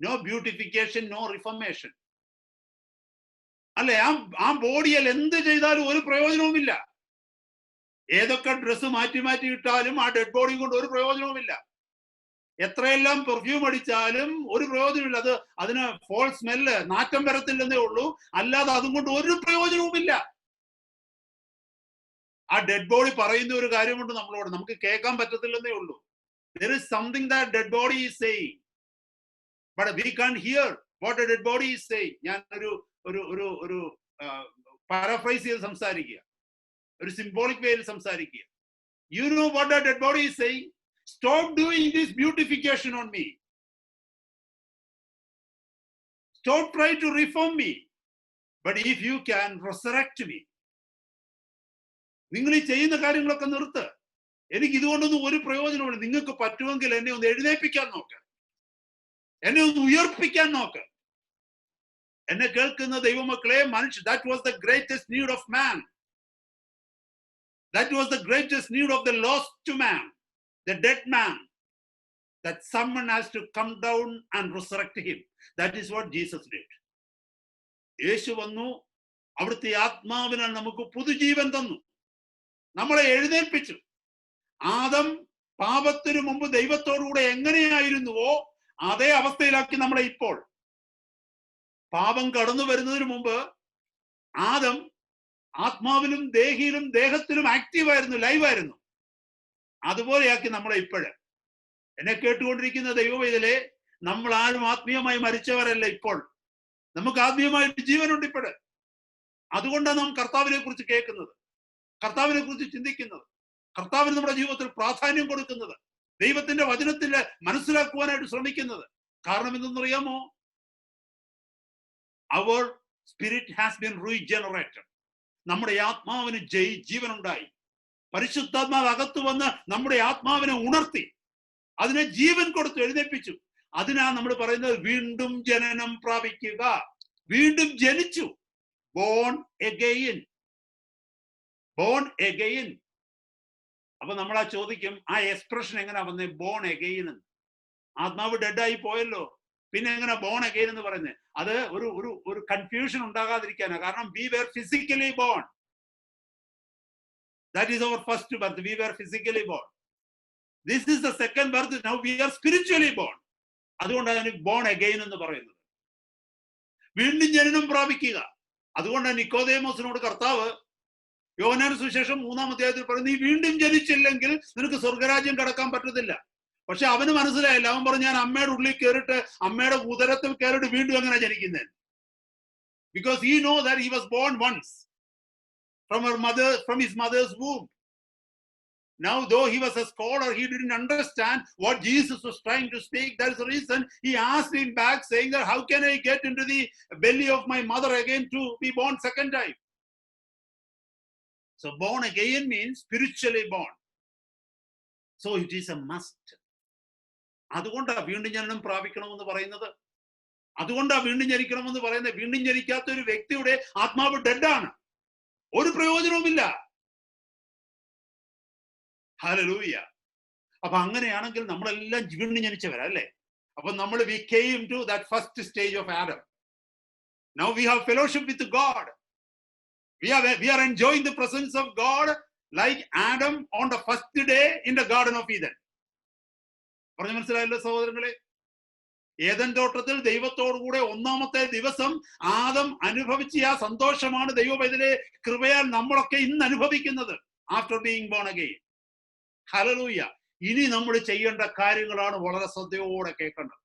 No beautification, no reformation. അല്ലെ? ആ ബോഡിയിൽ എന്ത് ചെയ്താലും ഒരു പ്രയോജനവുമില്ല. ഏതൊക്കെ ഡ്രസ്സ് മാറ്റി മാറ്റി ഇട്ടാലും ആ ഡെഡ് ബോഡി കൊണ്ട് ഒരു പ്രയോജനവുമില്ല. എത്രയെല്ലാം പെർഫ്യൂം അടിച്ചാലും ഒരു പ്രയോജനമില്ല. അതിന് ഫോൾ സ്മെല്ല്, നാറ്റം വരത്തില്ലെന്നേ ഉള്ളൂ, അല്ലാതെ അതും കൊണ്ട് ഒരു പ്രയോജനവുമില്ല. ആ ഡെഡ് ബോഡി പറയുന്ന ഒരു കാര്യമുണ്ട് നമ്മളോട്, നമുക്ക് കേൾക്കാൻ പറ്റത്തില്ലെന്നേ ഉള്ളൂ. There is something that dead body is saying, but we can't hear what the dead body is saying. ഞാൻ ഒരു പാരാഫ്രൈസ് ചെയ്ത് സംസാരിക്കുക, ഒരു സിംബോളിക് വേയിൽ സംസാരിക്കുക. You know what the dead body is saying? Stop doing this beautification on me. Stop trying to reform me. But if you can resurrect me. നിങ്ങൾ ഈ ചെയ്യുന്ന കാര്യങ്ങളൊക്കെ നിർത്ത്. എനിക്ക് ഇതുകൊണ്ടൊന്നും ഒരു പ്രയോജനമില്ല. നിങ്ങൾക്ക് പറ്റുമെങ്കിൽ എന്നെ ഒന്ന് എഴുന്നേൽപ്പിക്കാൻ നോക്ക്, എന്നെ ഒന്ന് ഉയർപ്പിക്കാൻ നോക്ക്. എന്നെ കേൾക്കുന്ന ദൈവമക്കളെ, മനുഷ്യ, that was the greatest need of man. That was the greatest need of the lost man, the dead man, that someone has to come down and resurrect him. That is what Jesus did. യേശു വന്നു, അവിടുത്തെ ആത്മാവിനാൽ നമുക്ക് പുതുജീവൻ തന്നു, നമ്മളെ എഴുന്നേൽപ്പിച്ചു. ആദം പാപത്തിനു മുമ്പ് ദൈവത്തോടുകൂടെ എങ്ങനെയായിരുന്നുവോ അതേ അവസ്ഥയിലാക്കി നമ്മളെ ഇപ്പോൾ. പാപം കടന്നു വരുന്നതിന് മുമ്പ് ആദം ആത്മാവിലും ദേഹിയിലും ദേഹത്തിലും ആക്റ്റീവായിരുന്നു, ലൈവായിരുന്നു. അതുപോലെയാക്കി നമ്മളെ ഇപ്പോഴ്. എന്നെ കേട്ടുകൊണ്ടിരിക്കുന്ന ദൈവവേദലേ, നമ്മൾ ആരും ആത്മീയമായി മരിച്ചവരല്ല. ഇപ്പോൾ നമുക്ക് ആത്മീയമായിട്ട് ജീവനുണ്ട് ഇപ്പോഴ്. അതുകൊണ്ടാണ് നാം കർത്താവിനെ കുറിച്ച് കേൾക്കുന്നത്, കർത്താവിനെ കുറിച്ച് ചിന്തിക്കുന്നത്, കർത്താവിന് നമ്മുടെ ജീവിതത്തിൽ പ്രാധാന്യം കൊടുക്കുന്നത്, ദൈവത്തിന്റെ വചനത്തിൽ മനസ്സിലാക്കുവാനായിട്ട് ശ്രമിക്കുന്നത്. കാരണം എന്തെന്നറിയാമോ? അവർ സ്പിരിറ്റ് ഹാസ് ബീൻ റീജനറേറ്റഡ്. നമ്മുടെ ആത്മാവിന് ജീവനുണ്ടായി. പരിശുദ്ധാത്മാവ് അകത്ത് വന്ന് നമ്മുടെ ആത്മാവിനെ ഉണർത്തി, അതിനെ ജീവൻ കൊടുത്ത് എഴുന്നേൽപ്പിച്ചു. അതിനാ നമ്മൾ പറയുന്നത് വീണ്ടും ജനനം പ്രാപിക്കുക. വീണ്ടും ജനിച്ചു. Born again, born again. അപ്പൊ നമ്മൾ ചോദിക്കും, ആ എക്സ്പ്രഷൻ എങ്ങനെ വന്നേ ബോൺ എഗെയിൻ എന്ന്? ആത്മാവ് ഡെഡായി പോയല്ലോ, പിന്നെ എങ്ങനെ ബോൺ എഗെയിൻ എന്ന് പറയുന്നത്? അത് ഒരു കൺഫ്യൂഷൻ ഉണ്ടാകാതിരിക്കാനാണ്. കാരണം we were physically born. That is our first birth. We were physically born. This is the second birth. Now we are spiritually born. അതുകൊണ്ടാണ് ബോൺ എഗെയിൻ എന്ന് പറയുന്നത്. വീണ്ടും ജനനം പ്രാപിക്കുക. അതുകൊണ്ടാണ് നിക്കോദേമോസിനോട് കർത്താവ് യോഹന്നാന്റെ സുവിശേഷം 3-ാം അധ്യായത്തിൽ പറയുന്നത്, നീ വീണ്ടും ജനിച്ചില്ലെങ്കിൽ നിനക്ക് സ്വർഗരാജ്യം കടക്കാൻ പറ്റത്തില്ല. പക്ഷെ അവന് മനസ്സിലായില്ല. അവൻ പറഞ്ഞു, ഞാൻ അമ്മയുടെ ഉള്ളിൽ കയറിയിട്ട് അമ്മയുടെ ഉദരത്തിൽ കയറിയിട്ട് വീണ്ടും എങ്ങനെ ജനിക്കുന്നത്? Because he know that he was born once from his mother's womb. Now, though he was a scholar, he didn't understand what Jesus was trying to speak. That is the reason he asked him back, saying that, how can I get into the belly of my mother again to be born second time? So born again means spiritually born. So it is a must. അതുകൊണ്ടാ വീണ്ടും ജനനം പ്രാപിക്കണമെന്ന് പറയുന്നത്. അതുകൊണ്ടാ വീണ്ടും ജനിക്കണമെന്ന് പറയുന്നത്. വീണ്ടും ജനിക്കാത്ത ഒരു വ്യക്തിയുടെ ആത്മാവ് ഡെഡാണ്, ഒരു പ്രയോജനവുമില്ല. ഹല്ലേലൂയ. അപ്പൊ അങ്ങനെയാണെങ്കിൽ നമ്മളെല്ലാം വീണ്ടും ജനിച്ചവരാ അല്ലേ? അപ്പൊ നമ്മൾ we came to that first stage of Adam. Now we have fellowship with God. We are enjoying the presence of God like Adam on the first day in the Garden of Eden. പറഞ്ഞു മനസ്സിലായല്ലോ സഹോദരങ്ങളെ? ഏദൻ തോട്ടത്തിൽ ദൈവത്തോടു കൂടെ ഒന്നാമത്തെ ദിവസം ആദം അനുഭവിച്ച ആ സന്തോഷമാണ് ദൈവവേദനയെ കൃപയാൽ നമ്മളൊക്കെ ഇന്ന് അനുഭവിക്കുന്നത്. After being born again. Hallelujah. ഇനി നമ്മൾ ചെയ്യേണ്ട കാര്യങ്ങളാണ് വളരെ ശ്രദ്ധയോടെ കേൾക്കേണ്ടത്.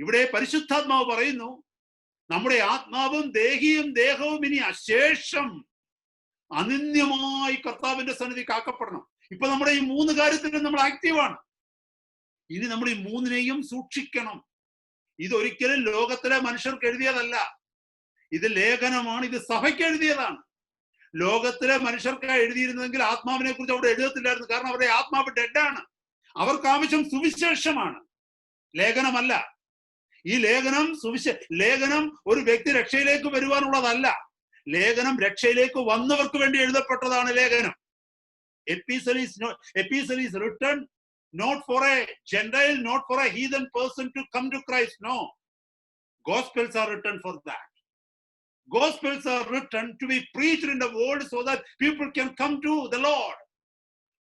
ഇവിടെ പരിശുദ്ധാത്മാവ് പറയുന്നു, നമ്മുടെ ആത്മാവും ദേഹിയും ദേഹവും ഇനി അശേഷം അനന്യമായി കർത്താവിന്റെ സന്നിധി കാക്കപ്പെടണം. ഇപ്പൊ നമ്മുടെ ഈ 3 കാര്യത്തിലും നമ്മൾ ആക്റ്റീവാണ്. ഇനി നമ്മൾ ഈ 3-നെയും സൂക്ഷിക്കണം. ഇതൊരിക്കലും ലോകത്തിലെ മനുഷ്യർക്ക് എഴുതിയതല്ല, ഇത് ലേഖനമാണ്, ഇത് സഭയ്ക്ക് എഴുതിയതാണ്. ലോകത്തിലെ മനുഷ്യർക്ക് എഴുതിയിരുന്നെങ്കിൽ ആത്മാവിനെ കുറിച്ച് അവിടെ എഴുതത്തില്ലായിരുന്നു. കാരണം അവരുടെ ആത്മാവ് ഡെഡാണ്. അവർക്ക് ആവശ്യം സുവിശേഷമാണ്, ലേഖനമല്ല. ഈ ലേഖനം ഒരു വ്യക്തി രക്ഷയിലേക്ക് വരുവാനുള്ളതല്ല. ലേഖനം രക്ഷയിലേക്ക് വന്നവർക്ക് വേണ്ടി എഴുതപ്പെട്ടതാണ് ലേഖനം. Epistle is written not for a Gentile, not for a heathen person to come to Christ. No. Gospels are written for that. Gospels are written to be preached in the world so that people can come to the Lord.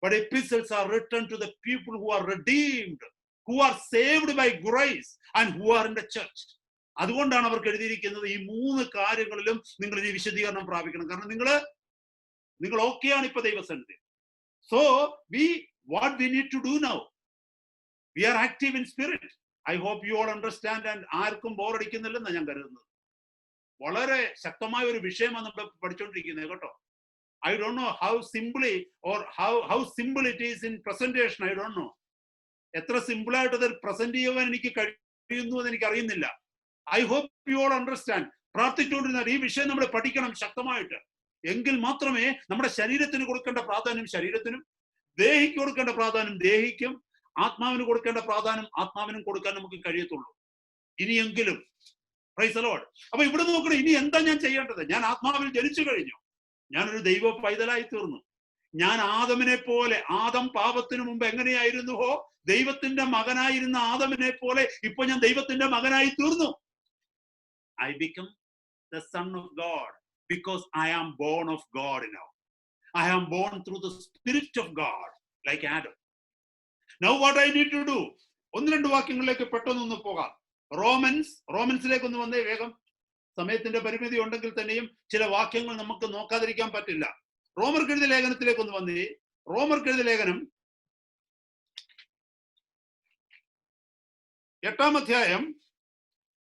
But epistles are written to the people who are redeemed, who are saved by grace, and who are in the church. അതുകൊണ്ടാണ് അവർക്ക് എഴുതിയിരിക്കുന്നത് ഈ മൂന്ന് കാര്യങ്ങളിലും നിങ്ങൾ ഈ വിശദീകരണം പ്രാപിക്കണം. കാരണം നിങ്ങൾ ഓക്കെയാണ് ഇപ്പൊ ദൈവസന്നിധി. So what we need to do now, we are active in spirit. I hope you all understand, and ആർക്കും ബോറടിക്കുന്നില്ലെന്ന് ഞാൻ കരുതുന്നത്. വളരെ ശക്തമായ ഒരു വിഷയമാണ് നമ്മൾ പഠിച്ചുകൊണ്ടിരിക്കുന്നത് കേട്ടോ. I don't know how simply or how simple it is in presentation. I don't know. എത്ര സിമ്പിൾ ആയിട്ട് അത് പ്രസന്റ് ചെയ്യുവാൻ എനിക്ക് കഴിയുന്നു എന്ന് എനിക്ക് അറിയുന്നില്ല. I hope you all understand. പ്രാർത്ഥിച്ചുകൊണ്ടിരുന്നാൽ ഈ വിഷയം നമ്മൾ പഠിക്കണം ശക്തമായിട്ട്. എങ്കിൽ മാത്രമേ നമ്മുടെ ശരീരത്തിന് കൊടുക്കേണ്ട പ്രാധാന്യം ശരീരത്തിനും, ദേഹിക്ക് കൊടുക്കേണ്ട പ്രാധാന്യം ദേഹിക്കും, ആത്മാവിന് കൊടുക്കേണ്ട പ്രാധാന്യം ആത്മാവിനും കൊടുക്കാൻ നമുക്ക് കഴിയത്തുള്ളൂ. ഇനിയെങ്കിലും പ്രൈസ് ദി ലോർഡ്. അപ്പൊ ഇവിടെ നോക്കണം, ഇനി എന്താ ഞാൻ ചെയ്യേണ്ടത്? ഞാൻ ആത്മാവിൽ ജനിച്ചു കഴിഞ്ഞു, ഞാനൊരു ദൈവ പൈതലായി തീർന്നു. ഞാൻ ആദമിനെ പോലെ, ആദം പാപത്തിന് മുമ്പ് എങ്ങനെയായിരുന്നുവോ ദൈവത്തിന്റെ മകനായിരുന്ന ആദമിനെ പോലെ ഇപ്പൊ ഞാൻ ദൈവത്തിന്റെ മകനായി തീർന്നു. I become the son of God because I am born of God now. I am born through the Spirit of God like Adam. Now what I need to do? ഒന്ന് രണ്ട് വാക്യങ്ങളിലേക്ക് പെട്ടെന്നൊന്ന് പോകാം. റോമൻസിലേക്ക് ഒന്ന് വന്നേ വേഗം. സമയത്തിന്റെ പരിമിതി ഉണ്ടെങ്കിൽ തന്നെയും ചില വാക്യങ്ങൾ നമുക്ക് നോക്കാതിരിക്കാൻ പറ്റില്ല. റോമർക്കെഴുതിയ ലേഖനത്തിലേക്ക് ഒന്ന് വന്നേ. റോമർക്കെഴുതിയ ലേഖനം 8-ാം അധ്യായം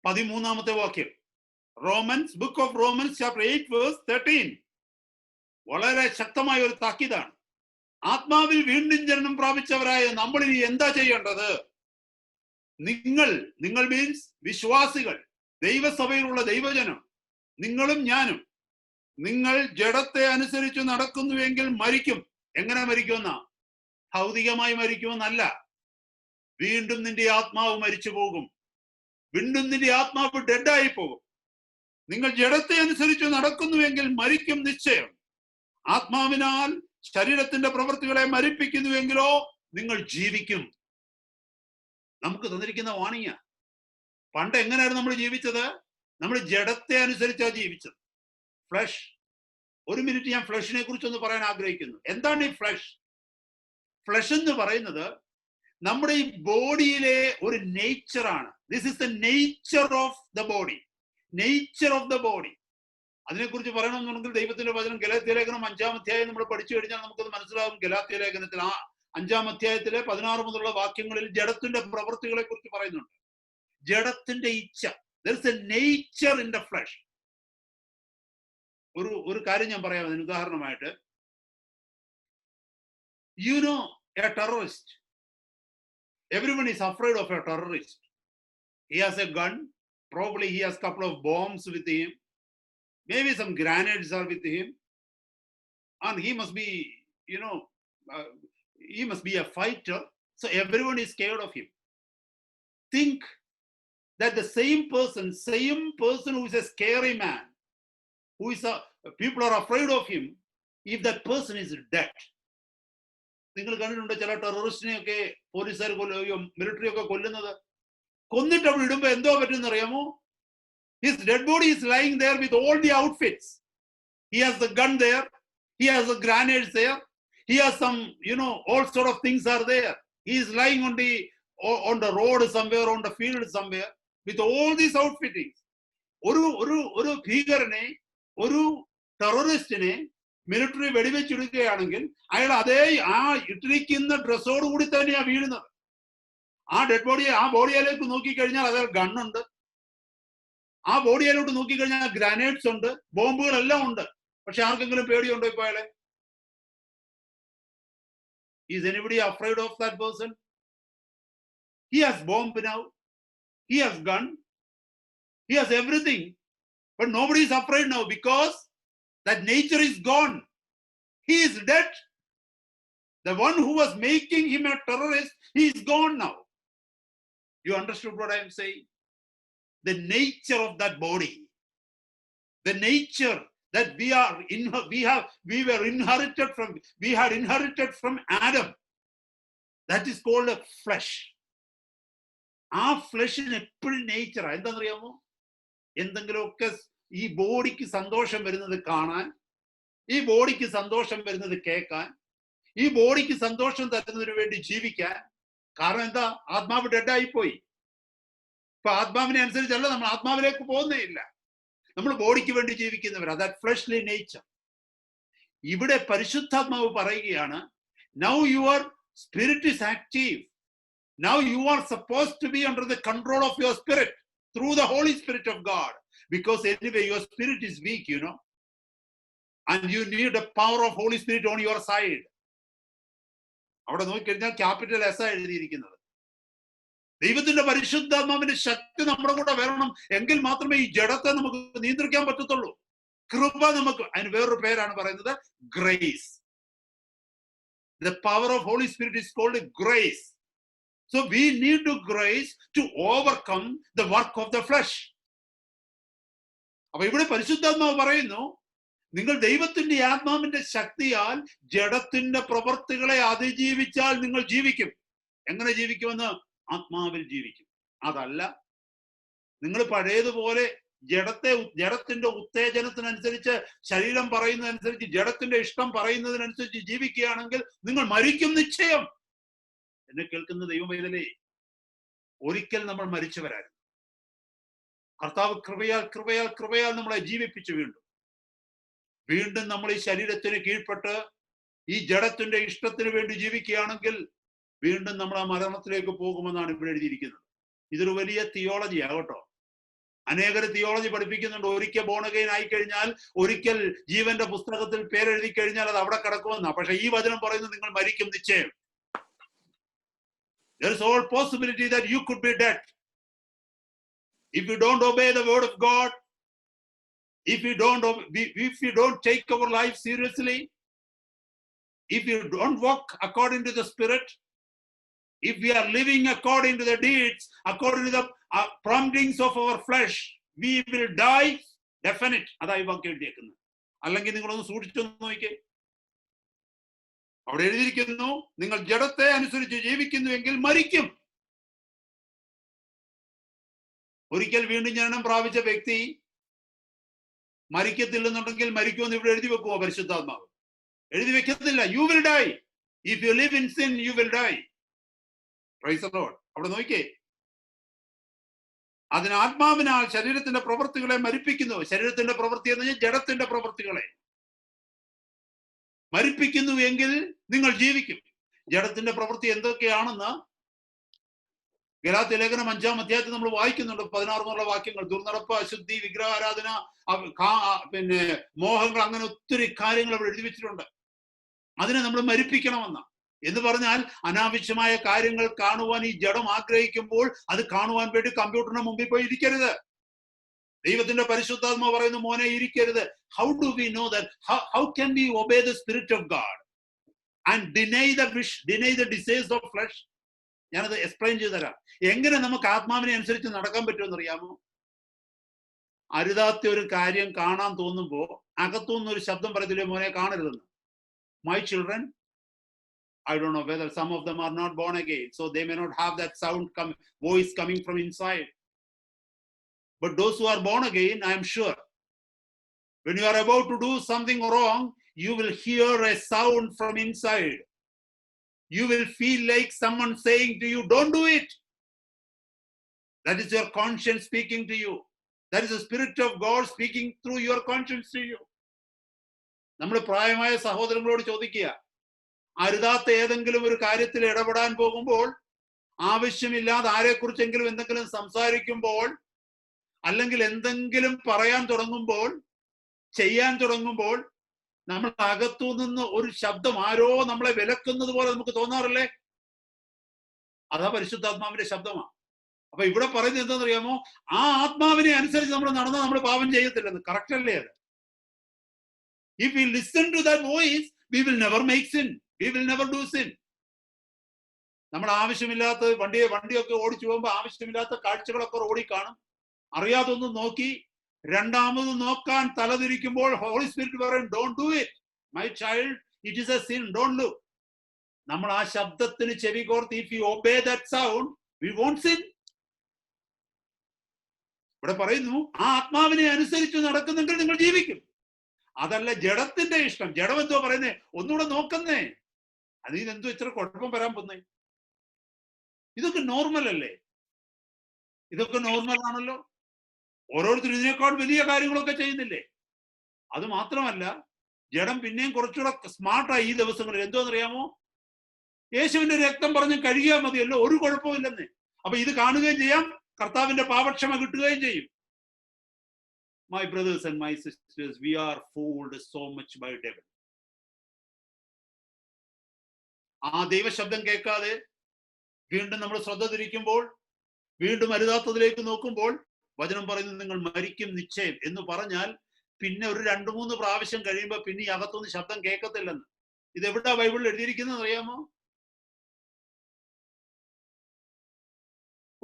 13-ാമത്തെ വാക്യം. Book of Romans chapter 8 verse 13. വളരെ ശക്തമായ ഒരു താക്കീതാണ്. ആത്മാവിൽ വീണ്ടും ജനനം പ്രാപിച്ചവരായ നമ്മൾ ഇനി എന്താ ചെയ്യേണ്ടത്? നിങ്ങൾ മീൻസ് വിശ്വാസികൾ, ദൈവസഭയിലുള്ള ദൈവജനം, നിങ്ങളും ഞാനും. നിങ്ങൾ ജഡത്തെ അനുസരിച്ച് നടക്കുന്നുവെങ്കിൽ മരിക്കും. എങ്ങനെ മരിക്കുമെന്നാ? ഭൗതികമായി മരിക്കുമെന്നല്ല. വീണ്ടും നിന്റെ ആത്മാവ് മരിച്ചു പോകും. വീണ്ടും നിന്റെ ആത്മാവ് ഡെഡായി പോകും. നിങ്ങൾ ജഡത്തെ അനുസരിച്ച് നടക്കുന്നുവെങ്കിൽ മരിക്കും നിശ്ചയം. ആത്മാവിനാൽ ശരീരത്തിന്റെ പ്രവൃത്തികളെ മരിപ്പിക്കുന്നുവെങ്കിലോ നിങ്ങൾ ജീവിക്കും. നമുക്ക് തന്നിരിക്കുന്ന വാണിംഗ. പണ്ട് എങ്ങനെയായിരുന്നു നമ്മൾ ജീവിച്ചത്? നമ്മൾ ജഡത്തെ അനുസരിച്ചാണ് ജീവിച്ചത്. ഫ്ലഷ്. ഒരു മിനിറ്റ് ഞാൻ ഫ്ലഷിനെ കുറിച്ചൊന്ന് പറയാൻ ആഗ്രഹിക്കുന്നു. എന്താണ് ഈ ഫ്ലഷ്? ഫ്ലഷ് എന്ന് പറയുന്നത് നമ്മുടെ ഈ ബോഡിയിലെ ഒരു നേച്ചറാണ്. This is the nature of the body. Nature of the body. അതിനെക്കുറിച്ച് പറയണമെന്നുണ്ടെങ്കിൽ ദൈവത്തിന്റെ വചനം ഗലാത്യ ലേഖനം 5-ാം അധ്യായം നമ്മൾ പഠിച്ചു കഴിഞ്ഞാൽ നമുക്കത് മനസ്സിലാവും. ഗലാത്യ ലേഖനത്തിൽ 5-ാം അധ്യായത്തിലെ 16 മുതലുള്ള വാക്യങ്ങളിൽ ജഡത്തിന്റെ പ്രവൃത്തികളെ കുറിച്ച് പറയുന്നുണ്ട്. ജഡത്തിന്റെ ഇച്ഛ. There is a nature in the flesh. ഒരു കാര്യം ഞാൻ പറയാം അതിന് ഉദാഹരണമായിട്ട്. You know a terrorist. Everyone is afraid of a terrorist. He has a gun. Probably he has a couple of bombs with him. Maybe some grenades are with him. And he must be, he must be a fighter. So everyone is scared of him. Think that the same person who is a scary man, people are afraid of him, if that person is dead. നിങ്ങൾ കണ്ടിട്ടുണ്ട് ചില ടെററിസ്റ്റിനെയൊക്കെ പോലീസുകാർ കൊല്ലുകയോ മിലിറ്ററി ഒക്കെ കൊല്ലുന്നത്. കൊന്നിട്ട് അവിടെ ഇടുമ്പോ എന്തോ പറ്റുമെന്ന് അറിയാമോ? His dead body is lying there with all the outfits. He has the gun there. He has the grenades there. He has some, all sort of things are there. He is lying on the road somewhere, on the field somewhere, with all these outfittings. ഒരു ഭീകരനെ, ഒരു ടെററിസ്റ്റിനെ മിലിറ്ററി വെടിവെച്ചിടുകയാണെങ്കിൽ അയാൾ അതേ ആ ഇട്ടിരിക്കുന്ന ഡ്രസ്സോട് കൂടി തന്നെയാ വീഴുന്നത്. ആ ഡെഡ് ബോഡിയെ, ആ ബോഡിയിലേക്ക് നോക്കിക്കഴിഞ്ഞാൽ അതിൽ ഗണ്ണുണ്ട്. ആ ബോഡിയിലോട്ട് നോക്കിക്കഴിഞ്ഞാൽ ഗ്രാനേഡ്സ് ഉണ്ട്, ബോംബുകളെല്ലാം ഉണ്ട്. പക്ഷെ ആർക്കെങ്കിലും പേടിയുണ്ടോ ഇപ്പൊ അയാളെ? Is anybody afraid of that person? He has bomb now. He has gun. He has everything. But nobody is afraid now because that nature is gone. He is dead. The one who was making him a terrorist, he is gone now. You understood what I am saying? The nature of that body, the nature that we had inherited from Adam, that is called a flesh. ആ ഫ്ലഷിന് എപ്പോഴും നേച്ചറാ. എന്താണെന്നറിയാമോ? എന്തെങ്കിലുമൊക്കെ ഈ ബോഡിക്ക് സന്തോഷം വരുന്നത് കാണാൻ, ഈ ബോഡിക്ക് സന്തോഷം വരുന്നത് കേൾക്കാൻ, ഈ ബോഡിക്ക് സന്തോഷം തരുന്നതിന് വേണ്ടി ജീവിക്കാൻ. കാരണം എന്താ? ആത്മാവ് ഡെഡായി പോയി. ഇപ്പൊ ആത്മാവിനെ അനുസരിച്ചല്ല നമ്മൾ ആത്മാവിലേക്ക് പോകുന്നേ ഇല്ല. നമ്മൾ ബോഡിക്ക് വേണ്ടി ജീവിക്കുന്നവരാ. That fleshly nature. ഇവിടെ പരിശുദ്ധാത്മാവ് പറയുകയാണ്, now your spirit is active. Now you are supposed to be under the control of your spirit through the Holy Spirit of God, because anyway your spirit is weak, you know, and you need the power of Holy Spirit on your side. അവിടെ നോക്കിക്കഴിഞ്ഞാൽ ക്യാപിറ്റൽ എസ് ആ എഴുതിയിരിക്കുന്നത്. ദൈവത്തിന്റെ പരിശുദ്ധാത്മാവിന്റെ ശക്തി നമ്മുടെ കൂടെ വരണം, എങ്കിൽ മാത്രമേ ഈ ജഡത്തെ നമുക്ക് നിയന്ത്രിക്കാൻ പറ്റത്തുള്ളൂ. കൃപ നമുക്ക്, അതിന് വേറൊരു പേരാണ് പറയുന്നത്, grace. The power of Holy Spirit is called grace. So we need to grace to overcome the work of the flesh. അപ്പൊ ഇവിടെ പരിശുദ്ധാത്മാവ് പറയുന്നു, നിങ്ങൾ ദൈവത്തിന്റെ ആത്മാവിന്റെ ശക്തിയാൽ ജഡത്തിന്റെ പ്രവൃത്തികളെ അതിജീവിച്ചാൽ നിങ്ങൾ ജീവിക്കും. എങ്ങനെ ജീവിക്കുമെന്ന്? ആത്മാവിൽ ജീവിക്കും. അതല്ല നിങ്ങൾ പഴയതുപോലെ ജഡത്തിന്റെ ഉത്തേജനത്തിനനുസരിച്ച്, ശരീരം പറയുന്നതനുസരിച്ച്, ജഡത്തിന്റെ ഇഷ്ടം പറയുന്നതിനനുസരിച്ച് ജീവിക്കുകയാണെങ്കിൽ നിങ്ങൾ മരിക്കും നിശ്ചയം. എന്നെ കേൾക്കുന്ന ദൈവമൈതലേ, ഒരിക്കൽ നമ്മൾ മരിച്ചവരായിരുന്നു. കർത്താവ് കൃപയാൽ കൃപയാൽ കൃപയാൽ നമ്മളെ ജീവിപ്പിച്ചു. വീണ്ടും നമ്മൾ ഈ ശരീരത്തിന് കീഴ്പ്പെട്ട് ഈ ജഡത്തിന്റെ ഇഷ്ടത്തിന് വേണ്ടി ജീവിക്കുകയാണെങ്കിൽ വീണ്ടും നമ്മൾ ആ മരണത്തിലേക്ക് പോകുമെന്നാണ് ഇവിടെ എഴുതിയിരിക്കുന്നത്. ഇതൊരു വലിയ തിയോളജിയാ കേട്ടോ. അനേകർ തിയോളജി പഠിപ്പിക്കുന്നുണ്ട്. ഒരിക്കൽ ബോൺ അഗൈൻ ആയിക്കഴിഞ്ഞാൽ, ഒരിക്കൽ ജീവന്റെ പുസ്തകത്തിൽ പേരെഴുതി കഴിഞ്ഞാൽ അത് അവിടെ കിടക്കുമെന്നാ. പക്ഷെ ഈ വചനം പറയുന്നത് നിങ്ങൾ മരിക്കും നിശ്ചയം. There is all possibility that you could be dead if you don't obey the word of God, if you don't take our life seriously, if you don't walk according to the Spirit, if we are living according to the deeds, according to the promptings of our flesh, we will die definite. അതായി വാക്യം എഴുതിയേക്കുന്നത്. അല്ലെങ്കിൽ നിങ്ങളൊന്ന് സൂക്ഷിച്ചു നോക്കിക്കേ. അവിടെ എഴുതിയിരിക്കുന്നു, നിങ്ങൾ ജഡത്തെ അനുസരിച്ച് ജീവിക്കുന്നുവെങ്കിൽ മരിക്കും. ഒരിക്കൽ വീണ്ടും ജനനം പ്രാപിച്ച വ്യക്തി മരിക്കത്തില്ലെന്നുണ്ടെങ്കിൽ മരിക്കുമെന്ന് ഇവിടെ എഴുതി വെക്കുമോ പരിശുദ്ധാത്മാവ്? എഴുതി വെക്കത്തില്ല. You will die. If you live in sin you will die. Praise the Lord. അവിടെ നോക്കിക്കേ, അതിന് ആത്മാവിനാൽ ശരീരത്തിന്റെ പ്രവൃത്തികളെ മരിപ്പിക്കുന്നു. ശരീരത്തിന്റെ പ്രവൃത്തി എന്ന് പറഞ്ഞാൽ ജഡത്തിന്റെ പ്രവൃത്തികളെ മരിപ്പിക്കുന്നു എങ്കിൽ നിങ്ങൾ ജീവിക്കും. ജഡത്തിന്റെ പ്രവൃത്തി എന്തൊക്കെയാണെന്ന് ഗലാത്യ ലേഖനം 5-ാം അധ്യായത്തിൽ നമ്മൾ വായിക്കുന്നുണ്ട്. 16 വാക്യങ്ങൾ. ദുർനടപ്പ്, അശുദ്ധി, വിഗ്രഹാരാധന, പിന്നെ മോഹങ്ങൾ, അങ്ങനെ ഒത്തിരി കാര്യങ്ങൾ അവിടെ എഴുതി വെച്ചിട്ടുണ്ട്. അതിനെ നമ്മൾ മരിപ്പിക്കണമെന്ന എന്ന് പറഞ്ഞാൽ, അനാവശ്യമായ കാര്യങ്ങൾ കാണുവാൻ ഈ ജഡം ആഗ്രഹിക്കുമ്പോൾ അത് കാണുവാൻ വേണ്ടി കമ്പ്യൂട്ടറിന് മുമ്പിൽ പോയി ഇരിക്കരുത്. ദൈവത്തിന്റെ പരിശുദ്ധാത്മാവ് പറയുന്നു, മോനെ ഇരിക്കരുത്. How do we know that? How can we obey the Spirit of God and deny the wish, deny the desires of flesh? ഞാനത് എക്സ്പ്ലെയിൻ ചെയ്തു തരാം. എങ്ങനെ നമുക്ക് ആത്മാവിനെ അനുസരിച്ച് നടക്കാൻ പറ്റുമെന്ന് അറിയാമോ? അരുതാത്ത ഒരു കാര്യം കാണാൻ തോന്നുമ്പോ അകത്തുനിന്ന് ഒരു ശബ്ദം പറയത്തില്ലേ, മോനെ കാണരുതെന്ന്. My children, I don't know whether some of them are not born again, so they may not have that voice coming from inside. But those who are born again, I am sure, when you are about to do something wrong, you will hear a sound from inside. You will feel like someone saying to you, don't do it. That is your conscience speaking to you. That is the Spirit of God speaking through your conscience to you. നമ്മൾ പ്രായമായ സഹോദരങ്ങളോട് ചോദിക്കുക, അരുതാത്ത ഏതെങ്കിലും ഒരു കാര്യത്തിൽ ഇടപെടാൻ പോകുമ്പോൾ, ആവശ്യമില്ലാതെ ആരെക്കുറിച്ചെങ്കിലും എന്തെങ്കിലും സംസാരിക്കുമ്പോൾ, അല്ലെങ്കിൽ എന്തെങ്കിലും പറയാൻ തുടങ്ങുമ്പോൾ, ചെയ്യാൻ തുടങ്ങുമ്പോൾ, നമ്മൾ അകത്തു നിന്ന് ഒരു ശബ്ദം, ആരോ നമ്മളെ വിലക്കുന്നത് പോലെ നമുക്ക് തോന്നാറില്ലേ? അതാ പരിശുദ്ധാത്മാവിന്റെ ശബ്ദമാണ്. അപ്പൊ ഇവിടെ പറയുന്നത് എന്താണെന്നറിയാമോ? ആ ആത്മാവിനെ അനുസരിച്ച് നമ്മൾ നടന്നാൽ നമ്മൾ പാപം ചെയ്യത്തില്ലെന്ന്. കറക്റ്റ് അല്ലേ അത്? If we listen to that voice, we will never make sin. We will never do sin. നമ്മൾ ആവശ്യമില്ലാത്ത വണ്ടിയൊക്കെ ഓടിച്ചു പോകുമ്പോൾ ആവശ്യമില്ലാത്ത കാഴ്ചകളൊക്കെ റോഡിൽ കാണും. അറിയാതൊന്നും നോക്കി രണ്ടാമത് നോക്കാൻ തലതിരിക്കുമ്പോൾ ഹോളി സ്പിരിറ്റ് പറയും, don't do it my child, it is a sin, don't do. നമ്മൾ ആ ശബ്ദത്തിന് ചെവി കോർത്ത്, if you obey that sound, we won't sin. ഇവിടെ പറയുന്നു ആ ആത്മാവിനെ അനുസരിച്ച് നടക്കുന്നെങ്കിൽ നിങ്ങൾ ജീവിക്കും. അതല്ല ജഡത്തിന്റെ ഇഷ്ടം. ജഡം എന്തോ പറയുന്നേ, ഒന്നുകൂടെ നോക്കുന്നേ, അതിനെന്തോ ഇത്ര കുഴപ്പം വരാൻ പോന്നേ? ഇതൊക്കെ നോർമൽ അല്ലേ? ഇതൊക്കെ നോർമൽ ആണല്ലോ. ഓരോരുത്തരും ഇതിനേക്കാൾ വലിയ കാര്യങ്ങളൊക്കെ ചെയ്യുന്നില്ലേ? അത് മാത്രമല്ല, ജഡം പിന്നെയും കുറച്ചുകൂടെ സ്മാർട്ടായി ഈ ദിവസങ്ങളിൽ. എന്തോന്നറിയാമോ? യേശുവിന്റെ രക്തം പറഞ്ഞ് കഴുകിയാൽ മതിയല്ലോ, ഒരു കുഴപ്പമില്ലെന്ന്. അപ്പൊ ഇത് കാണുകയും ചെയ്യാം, കർത്താവിന്റെ പാപക്ഷമ കിട്ടുകയും ചെയ്യും. My brothers and my sisters, we are fooled so much by devil. ആ ദൈവശബ്ദം കേൾക്കാതെ വീണ്ടും നമ്മൾ ശ്രദ്ധ തിരിക്കുമ്പോൾ, വീണ്ടും അരുതാത്തതിലേക്ക് നോക്കുമ്പോൾ, വചനം പറയുന്നത് നിങ്ങൾ മരിക്കും നിശ്ചയം എന്ന് പറഞ്ഞാൽ പിന്നെ ഒരു 2-3 പ്രാവശ്യം കഴിയുമ്പോൾ പിന്നെ ഈ അകത്തുനിന്ന് ശബ്ദം കേൾക്കത്തില്ലെന്ന്. ഇത് എവിടാ ബൈബിളിൽ എഴുതിയിരിക്കുന്നത് അറിയാമോ?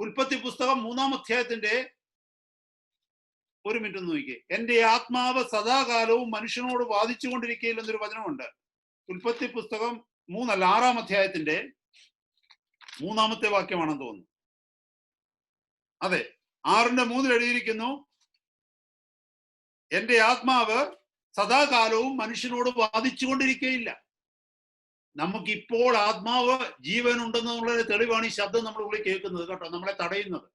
ഉൽപ്പത്തി പുസ്തകം 3-ാം അധ്യായത്തിന്റെ 1 മിനിറ്റ് ഒന്ന് നോക്കിയേ. എന്റെ ആത്മാവ് സദാകാലവും മനുഷ്യനോട് വാദിച്ചുകൊണ്ടിരിക്കുകയില്ലെന്നൊരു വചനമുണ്ട്. ഉൽപ്പത്തി പുസ്തകം 6-ാം അധ്യായത്തിന്റെ 3-ാമത്തെ വാക്യമാണെന്ന് തോന്നുന്നു. അതെ, 6:3 എഴുതിയിരിക്കുന്നു, എന്റെ ആത്മാവ് സദാകാലവും മനുഷ്യനോട് വാദിച്ചുകൊണ്ടിരിക്കുകയില്ല. നമുക്കിപ്പോൾ ആത്മാവ് ജീവൻ ഉണ്ടെന്നുള്ള തെളിവാണ് ഈ ശബ്ദം നമ്മുടെ ഉള്ളിൽ കേൾക്കുന്നത് കേട്ടോ. നമ്മളെ തടയുന്നത്,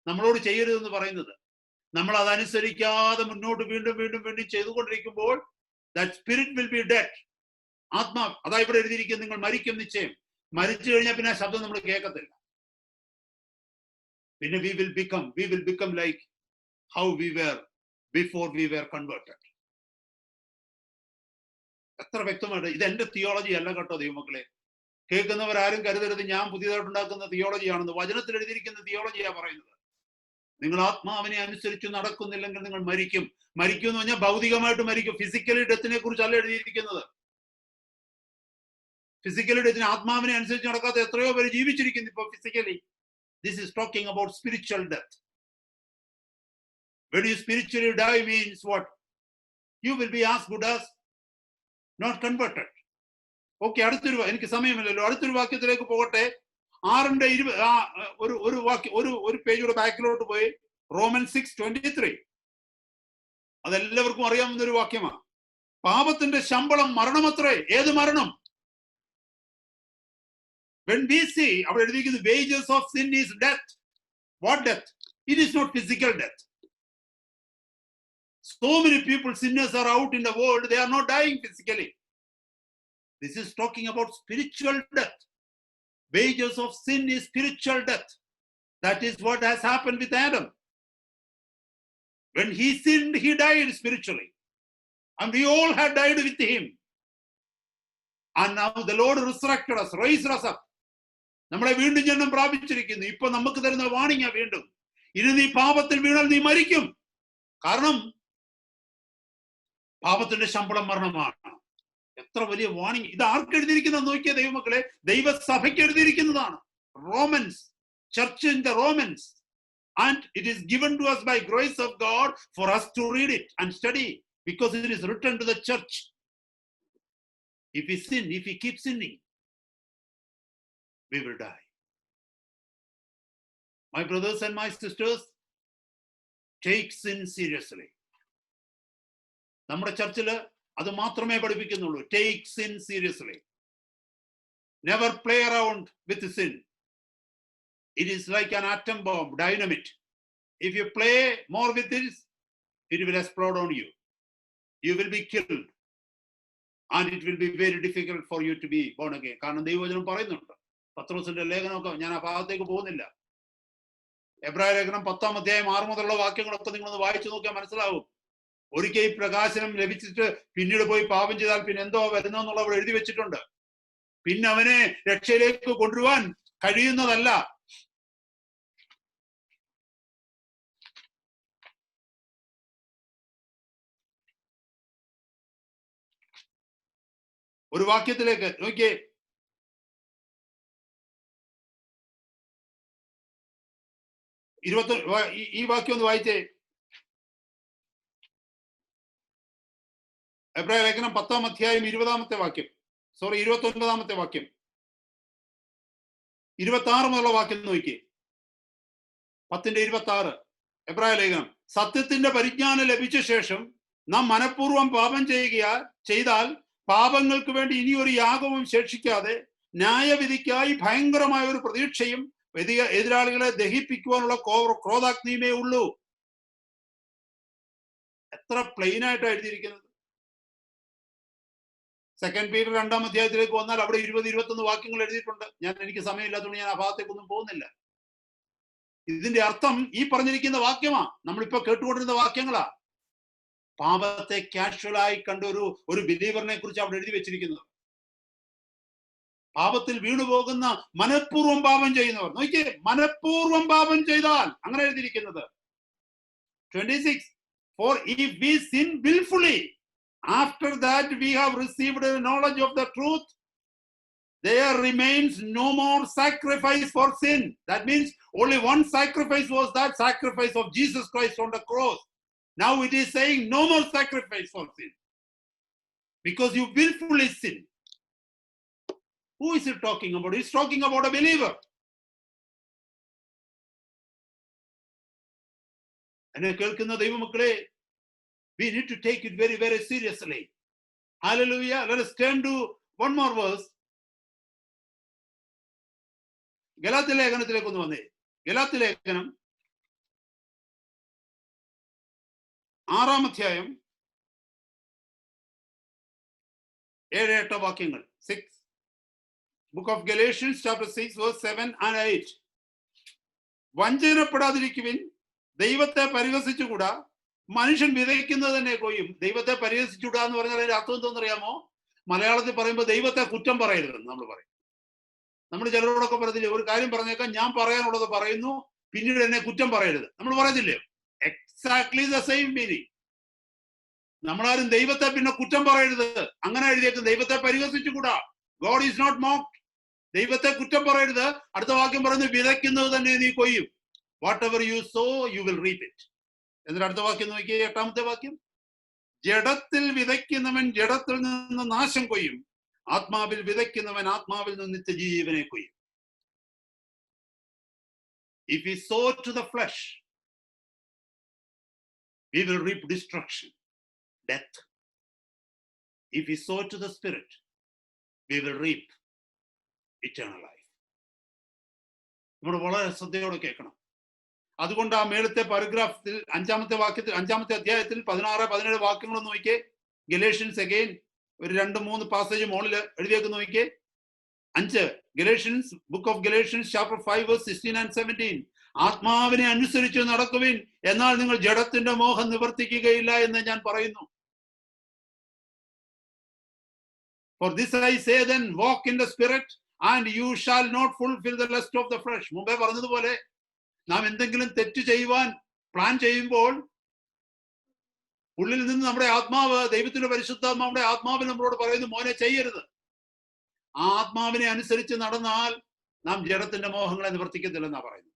നമ്മളോട് ചെയ്യരുതെന്ന് പറയുന്നത്. നമ്മൾ അതനുസരിക്കാതെ മുന്നോട്ട് വീണ്ടും വീണ്ടും വീണ്ടും ചെയ്തുകൊണ്ടിരിക്കുമ്പോൾ that spirit will be dead. ആത്മാ, അതാ ഇവിടെ എഴുതിയിരിക്കുന്നത്, നിങ്ങൾ മരിക്കും നിശ്ചയം. മരിച്ചു കഴിഞ്ഞാൽ പിന്നെ ആ ശബ്ദം നമ്മൾ കേൾക്കത്തില്ല. പിന്നെ we will become like how we were before we were converted. എത്ര വ്യക്തമായിട്ട്. ഇത് എന്റെ തിയോളജി അല്ല കേട്ടോ ദൈവമക്കളെ. കേൾക്കുന്നവരാരും കരുതരുത് ഞാൻ പുതിയതായിട്ടുണ്ടാക്കുന്ന തിയോളജിയാണെന്ന്. വചനത്തിൽ എഴുതിയിരിക്കുന്ന തിയോളജിയാ പറയുന്നത്. നിങ്ങൾ ആത്മാവിനെ അനുസരിച്ച് നടക്കുന്നില്ലെങ്കിൽ നിങ്ങൾ മരിക്കും. മരിക്കും എന്ന് പറഞ്ഞാൽ ഭൗതികമായിട്ട് മരിക്കും. ഫിസിക്കലി ഡെത്തിനെ കുറിച്ചല്ല എഴുതിയിരിക്കുന്നത്. ഫിസിക്കലി ഡെത്തിന്, ആത്മാവിനെ അനുസരിച്ച് നടക്കാത്ത എത്രയോ പേര് ജീവിച്ചിരിക്കുന്നു ഇപ്പൊ physically. This is talking about spiritual death. When you spiritually die means what? You will be as good as not converted. Okay, അടുത്തൊരു, എനിക്ക് സമയമില്ലല്ലോ, അടുത്തൊരു വാക്യത്തിലേക്ക് പോകട്ടെ. 6:20 ഒരു വാക്യം, ഒരു പേജൂടെ ബാക്കിലോട്ട് പോയി. Romans 6:23. അതെല്ലാവർക്കും അറിയാവുന്ന ഒരു വാക്യമാണ്. പാപത്തിന്റെ ശമ്പളം മരണമത്രേ. ഏത് മരണം? When we see, അവിടെ എഴുതിയിരിക്കുന്നത് wages of sin is death. What death? It is not physical death. So many people, sinners, are out in the world. They are not dying physically. This is talking about spiritual death. Wages of sin is spiritual death. That is what has happened with Adam. When he sinned, he died spiritually. And we all had died with him. And now the Lord resurrected us, raised us up. നമ്മളെ വീണ്ടും ജന്മം പ്രാപിച്ചിരിക്കുന്നു. ഇപ്പൊ നമുക്ക് തരുന്ന വാണിംഗാ വീണ്ടും. ഇനി നീ പാപത്തിൽ വീണാൽ നീ മരിക്കും. കാരണം പാപത്തിന്റെ ശമ്പളം മരണമാണ്. എത്ര വലിയ വാണിംഗ്! ഇത് ആർക്ക് എഴുതിയിരിക്കുന്നത് നോക്കിയ ദൈവമക്കളെ? ദൈവസഭയ്ക്ക് എഴുതിയിരിക്കുന്നതാണ്. Romans, church in the Romans. And it is given to us by grace of God for us to read it and study, because it is written to the church. If we sin, if we keep sinning, we will die. My brothers and my sisters, take sin seriously. നമ്മുടെ ചർച്ചില് അത് മാത്രമേ പഠിപ്പിക്കുന്നുള്ളൂ. Take sin seriously. Never play around with sin. It is like an atom bomb, dynamite. If you play more with this, it will explode on you. You will be killed. And it will be very difficult for you to be born again. കാരണം ദൈവവചനം പറയുന്നുണ്ട്. പത്രോസിന്റെ ലേഖനമൊക്കെ, ഞാൻ ആ ഭാഗത്തേക്ക് പോകുന്നില്ല. എബ്രായ ലേഖനം 10-ാം അധ്യായം 6 മുതലുള്ള വാക്യങ്ങളൊക്കെ നിങ്ങളൊന്ന് വായിച്ചു നോക്കിയാൽ മനസ്സിലാവും. ഒരിക്കൽ ഈ പ്രകാശനം ലഭിച്ചിട്ട് പിന്നീട് പോയി പാപം ചെയ്താൽ പിന്നെ എന്തോ വരുന്നെന്നുള്ള അവിടെ എഴുതി വെച്ചിട്ടുണ്ട്. പിന്നെ അവനെ രക്ഷയിലേക്ക് കൊണ്ടുവരുവാൻ കഴിയുന്നതല്ല. ഒരു വാക്യത്തിലേക്ക് നോക്കിയേ. ഈ വാക്യം ഒന്ന് വായിച്ചേ. എബ്രായ ലേഖനം 10-ാം അധ്യായം 20-ാമത്തെ വാക്യം, 29-ാമത്തെ വാക്യം, 26 മുതലുള്ള വാക്യം നോക്കിയേ. 10-ന്റെ 26. എബ്രായ ലേഖനം. സത്യത്തിന്റെ പരിജ്ഞാനം ലഭിച്ച ശേഷം നാം മനഃപൂർവ്വം പാപം ചെയ്താൽ പാപങ്ങൾക്ക് വേണ്ടി ഇനി ഒരു യാഗവും ശേഷിക്കാതെ ന്യായവിധിക്കായി ഭയങ്കരമായ ഒരു പ്രതീക്ഷയും എതിരാളികളെ ദഹിപ്പിക്കുവാനുള്ള ക്രോധാഗ്നിയുമേ ഉള്ളൂ. എത്ര പ്ലെയിൻ ആയിട്ടാണ് എഴുതിയിരിക്കുന്നത്. 2 പീറ്റർ 2-ാം അധ്യായത്തിലേക്ക് വന്നാൽ അവിടെ 20-21 വാക്യങ്ങൾ എഴുതിയിട്ടുണ്ട്. എനിക്ക് സമയമില്ലാത്തതുകൊണ്ട് ഞാൻ ആ ഭാഗത്തേക്കൊന്നും പോകുന്നില്ല. ഇതിന്റെ അർത്ഥം ഈ പറഞ്ഞിരിക്കുന്ന വാക്യമാ, നമ്മളിപ്പോ കേട്ടുകൊണ്ടിരുന്ന വാക്യങ്ങളാ. പാപത്തെ കാഷ്വലായി കണ്ട ഒരു ബിലീവറിനെ കുറിച്ച് അവിടെ എഴുതി വെച്ചിരിക്കുന്നത്. പാപത്തിൽ വീണുപോകുന്ന മനഃപൂർവ്വം പാപം ചെയ്യുന്നവർ. നോക്കിയേ, മനഃപൂർവ്വം പാപം ചെയ്താൽ, അങ്ങനെ എഴുതിയിരിക്കുന്നത്. 26, for if we sin willfully after that we have received the knowledge of the truth, there remains no more sacrifice for sin. That means only one sacrifice was that sacrifice of Jesus Christ on the cross. Now it is saying no more sacrifice for sin because you willfully sin. Who is it talking about? He's talking about a believer. എന്നെ കേൾക്കുന്ന ദൈവമക്കളെ, we need to take it very, very seriously. Hallelujah. Let us turn to one more verse. Galatia ലേഖനത്തിലേക്ക് ഒന്ന് വന്നേ. ഗലാത്യ ലേഖനം 6-ാം അധ്യായം 7-8 വാക്യങ്ങൾ. 6, Book of Galatians chapter 6 verse 7 and 8. വഞ്ചനപ്പെടാതിരിക്കുവിൻ, ദൈവത്തെ പരിഹസിച്ചുകൂടാ, മനുഷ്യൻ വിതയ്ക്കുന്നത് തന്നെ കൊയ്യും. ദൈവത്തെ പരിഹസിച്ചുകൂടാ എന്ന് പറഞ്ഞാൽ അതിന്റെ അർത്ഥം എന്താണെന്നറിയാമോ? മലയാളത്തിൽ പറയുമ്പോൾ ദൈവത്തെ കുറ്റം പറയരുതെന്ന് നമ്മൾ പറയും. നമ്മൾ ചിലരോടൊക്കെ പറയത്തില്ലേ, ഒരു കാര്യം പറഞ്ഞേക്കാൻ ഞാൻ പറയാനുള്ളത് പറയുന്നു, പിന്നീട് എന്നെ കുറ്റം പറയരുത്, നമ്മൾ പറയത്തില്ലേ? Exactly the same meaning. നമ്മളാരും ദൈവത്തെ പിന്നെ കുറ്റം പറയരുത് അങ്ങനെ എഴുതിയേക്കും. ദൈവത്തെ പരിഹസിച്ചുകൂടാ, ഗോഡ് ഈസ് നോട്ട് മോക്ക്ഡ്. ദൈവത്തെ കുറ്റം പറയരുത്. അടുത്ത വാക്യം പറയുന്നത് വിതയ്ക്കുന്നത് തന്നെ നീ കൊയ്യും. Whatever you sow you will reap it. എന്നിട്ട് അടുത്ത വാക്യം നോക്കിയേ, 8-ാമത്തെ വാക്യം. ജഡത്തിൽ വിതയ്ക്കുന്നവൻ ജഡത്തിൽ നിന്ന് നാശം കൊയ്യും, ആത്മാവിൽ വിതയ്ക്കുന്നവൻ ആത്മാവിൽ നിന്ന് നിത്യജീവനെ കൊയ്യും. If we sow to the flesh, we will reap destruction, death. If we sow to the spirit, we will reap eternal life. നമ്മൾ വളരെ ശ്രദ്ധയോടെ കേൾക്കണം. അതുകൊണ്ട് ആ മേളത്തെ പാരഗ്രാഫിൽ 5-ാമത്തെ അധ്യായത്തിൽ 16-17 വാക്യങ്ങളൊന്ന് നോക്കിയേ. ഗലേഷ്യൻസ് അഗൈൻ ഒരു 2-3 പാസേജ് മുകളിൽ എഴുതിയേക്ക് നോക്കിയേ. 5 Galatians, book of Galatians chapter 5 verse 16 and 17. ആത്മാവിനെ അനുസരിച്ച് നടക്കുവിൻ, എന്നാൽ നിങ്ങൾ ജഡത്തിന്റെ മോഹം നിവർത്തിക്കുകയില്ല എന്ന് ഞാൻ പറയുന്നു. For this I say then, walk in the spirit and you shall not fulfill the lust of the flesh. മുമ്പേ പറഞ്ഞതുപോലെ നാം എന്തെങ്കിലും തെറ്റ് ചെയ്യുവാൻ പ്ലാൻ ചെയ്യുമ്പോൾ ഉള്ളിൽ നിന്ന് നമ്മുടെ ആത്മാവ്, ദൈവത്തിന്റെ പരിശുദ്ധാത്മാവിന്റെ ആത്മാവ് നമ്മളോട് പറയുന്നു, മോനെ ചെയ്യരുത്. ആ ആത്മാവിനെ അനുസരിച്ച് നടന്നാൽ നാം ജഡത്തിന്റെ മോഹങ്ങളെ നിവർത്തിക്കത്തില്ലെന്നാ പറയുന്നു.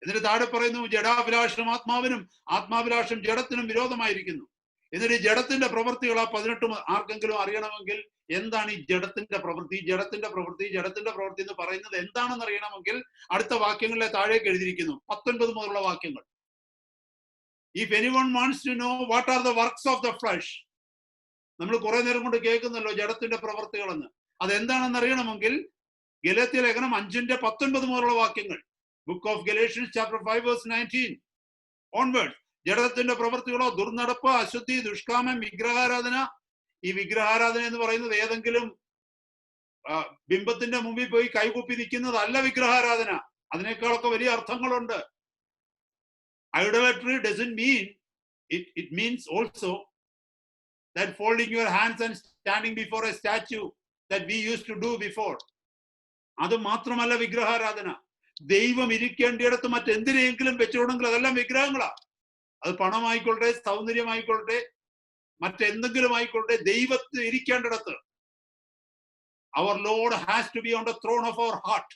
എന്നിട്ട് താഴെ പറയുന്നു, ജഡാഭിലാഷം ആത്മാവിനും ആത്മാഭിലാഷം ജഡത്തിനും വിരോധമായിരിക്കുന്നു. എന്നിട്ട് ജഡത്തിന്റെ പ്രവൃത്തികൾ ആ 18 ആർക്കെങ്കിലും അറിയണമെങ്കിൽ എന്താണ് ഈ ജഡത്തിന്റെ പ്രവൃത്തി എന്ന് പറയുന്നത് എന്താണെന്ന് അറിയണമെങ്കിൽ അടുത്ത വാക്യങ്ങളിലെ താഴേക്ക് എഴുതിയിരിക്കുന്നു, 19 മുതലുള്ള വാക്യങ്ങൾ. If anyone wants to know what are the works of the flesh, നമ്മൾ കുറെ നേരം കൊണ്ട് കേൾക്കുന്നല്ലോ ജഡത്തിന്റെ പ്രവൃത്തികളെന്ന്. അതെന്താണെന്ന് അറിയണമെങ്കിൽ ഗലാത്യ ലേഖനം 5-19 മുതലുള്ള വാക്യങ്ങൾ, book of Galatians chapter 5 verse 19 onwards. ജഡത്തിന്റെ പ്രവൃത്തികളോ ദുർനടപ്പ്, അശുദ്ധി, ദുഷ്കാമം, വിഗ്രഹാരാധന. ഈ വിഗ്രഹാരാധന എന്ന് പറയുന്നത് ഏതെങ്കിലും ബിംബത്തിന്റെ മുമ്പിൽ പോയി കൈകൂപ്പി നിൽക്കുന്നതല്ല വിഗ്രഹാരാധന. അതിനേക്കാളൊക്കെ വലിയ അർത്ഥങ്ങളുണ്ട്. Idolatry doesn't mean, it means also that folding your hands and standing before a statue that we used to do before. അത് മാത്രമല്ല വിഗ്രഹാരാധന. ദൈവം ഇരിക്കേണ്ടിയിടത്ത് മറ്റെന്തിനെങ്കിലും വെച്ചോണെങ്കിൽ അതെല്ലാം വിഗ്രഹങ്ങളാ. അത് പണമായിക്കൊള്ളട്ടെ, സൗന്ദര്യമായിക്കൊള്ളട്ടെ, മറ്റെന്തെങ്കിലും ആയിക്കൊള്ളട്ടെ, ദൈവത്തിന് ഇരിക്കേണ്ടിടത്ത്. Our Lord has to be on the throne of our heart.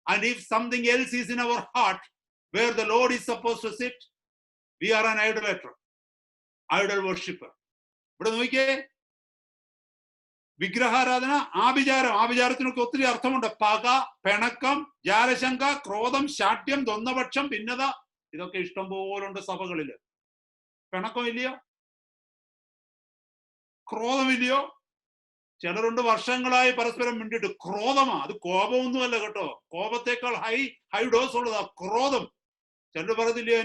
And if something else is in our heart where the Lord is supposed to sit, we are an idolater, idol worshipper. ഇവിടെ നോക്കിയേ, വിഗ്രഹാരാധന, ആഭിചാരത്തിനൊക്കെ ഒത്തിരി അർത്ഥമുണ്ട്. പക, പിണക്കം, ജാലശങ്ക, ക്രോധം, ശാഠ്യം, ദ്വന്ദ്വപക്ഷം, ഭിന്നത, ഇതൊക്കെ ഇഷ്ടം പോലുണ്ട് സഭകളില്. പിണക്കമില്ലയോ? ക്രോധമില്ലയോ? ചിലരുണ്ട് വർഷങ്ങളായി പരസ്പരം മിണ്ടിട്ട് ക്രോധമാ. അത് കോപമൊന്നുമല്ല കേട്ടോ. കോപത്തേക്കാൾ ഹൈ ഡോസ് ഉള്ളതാ ക്രോധം. ചിലർ പറയത്തില്ലയോ,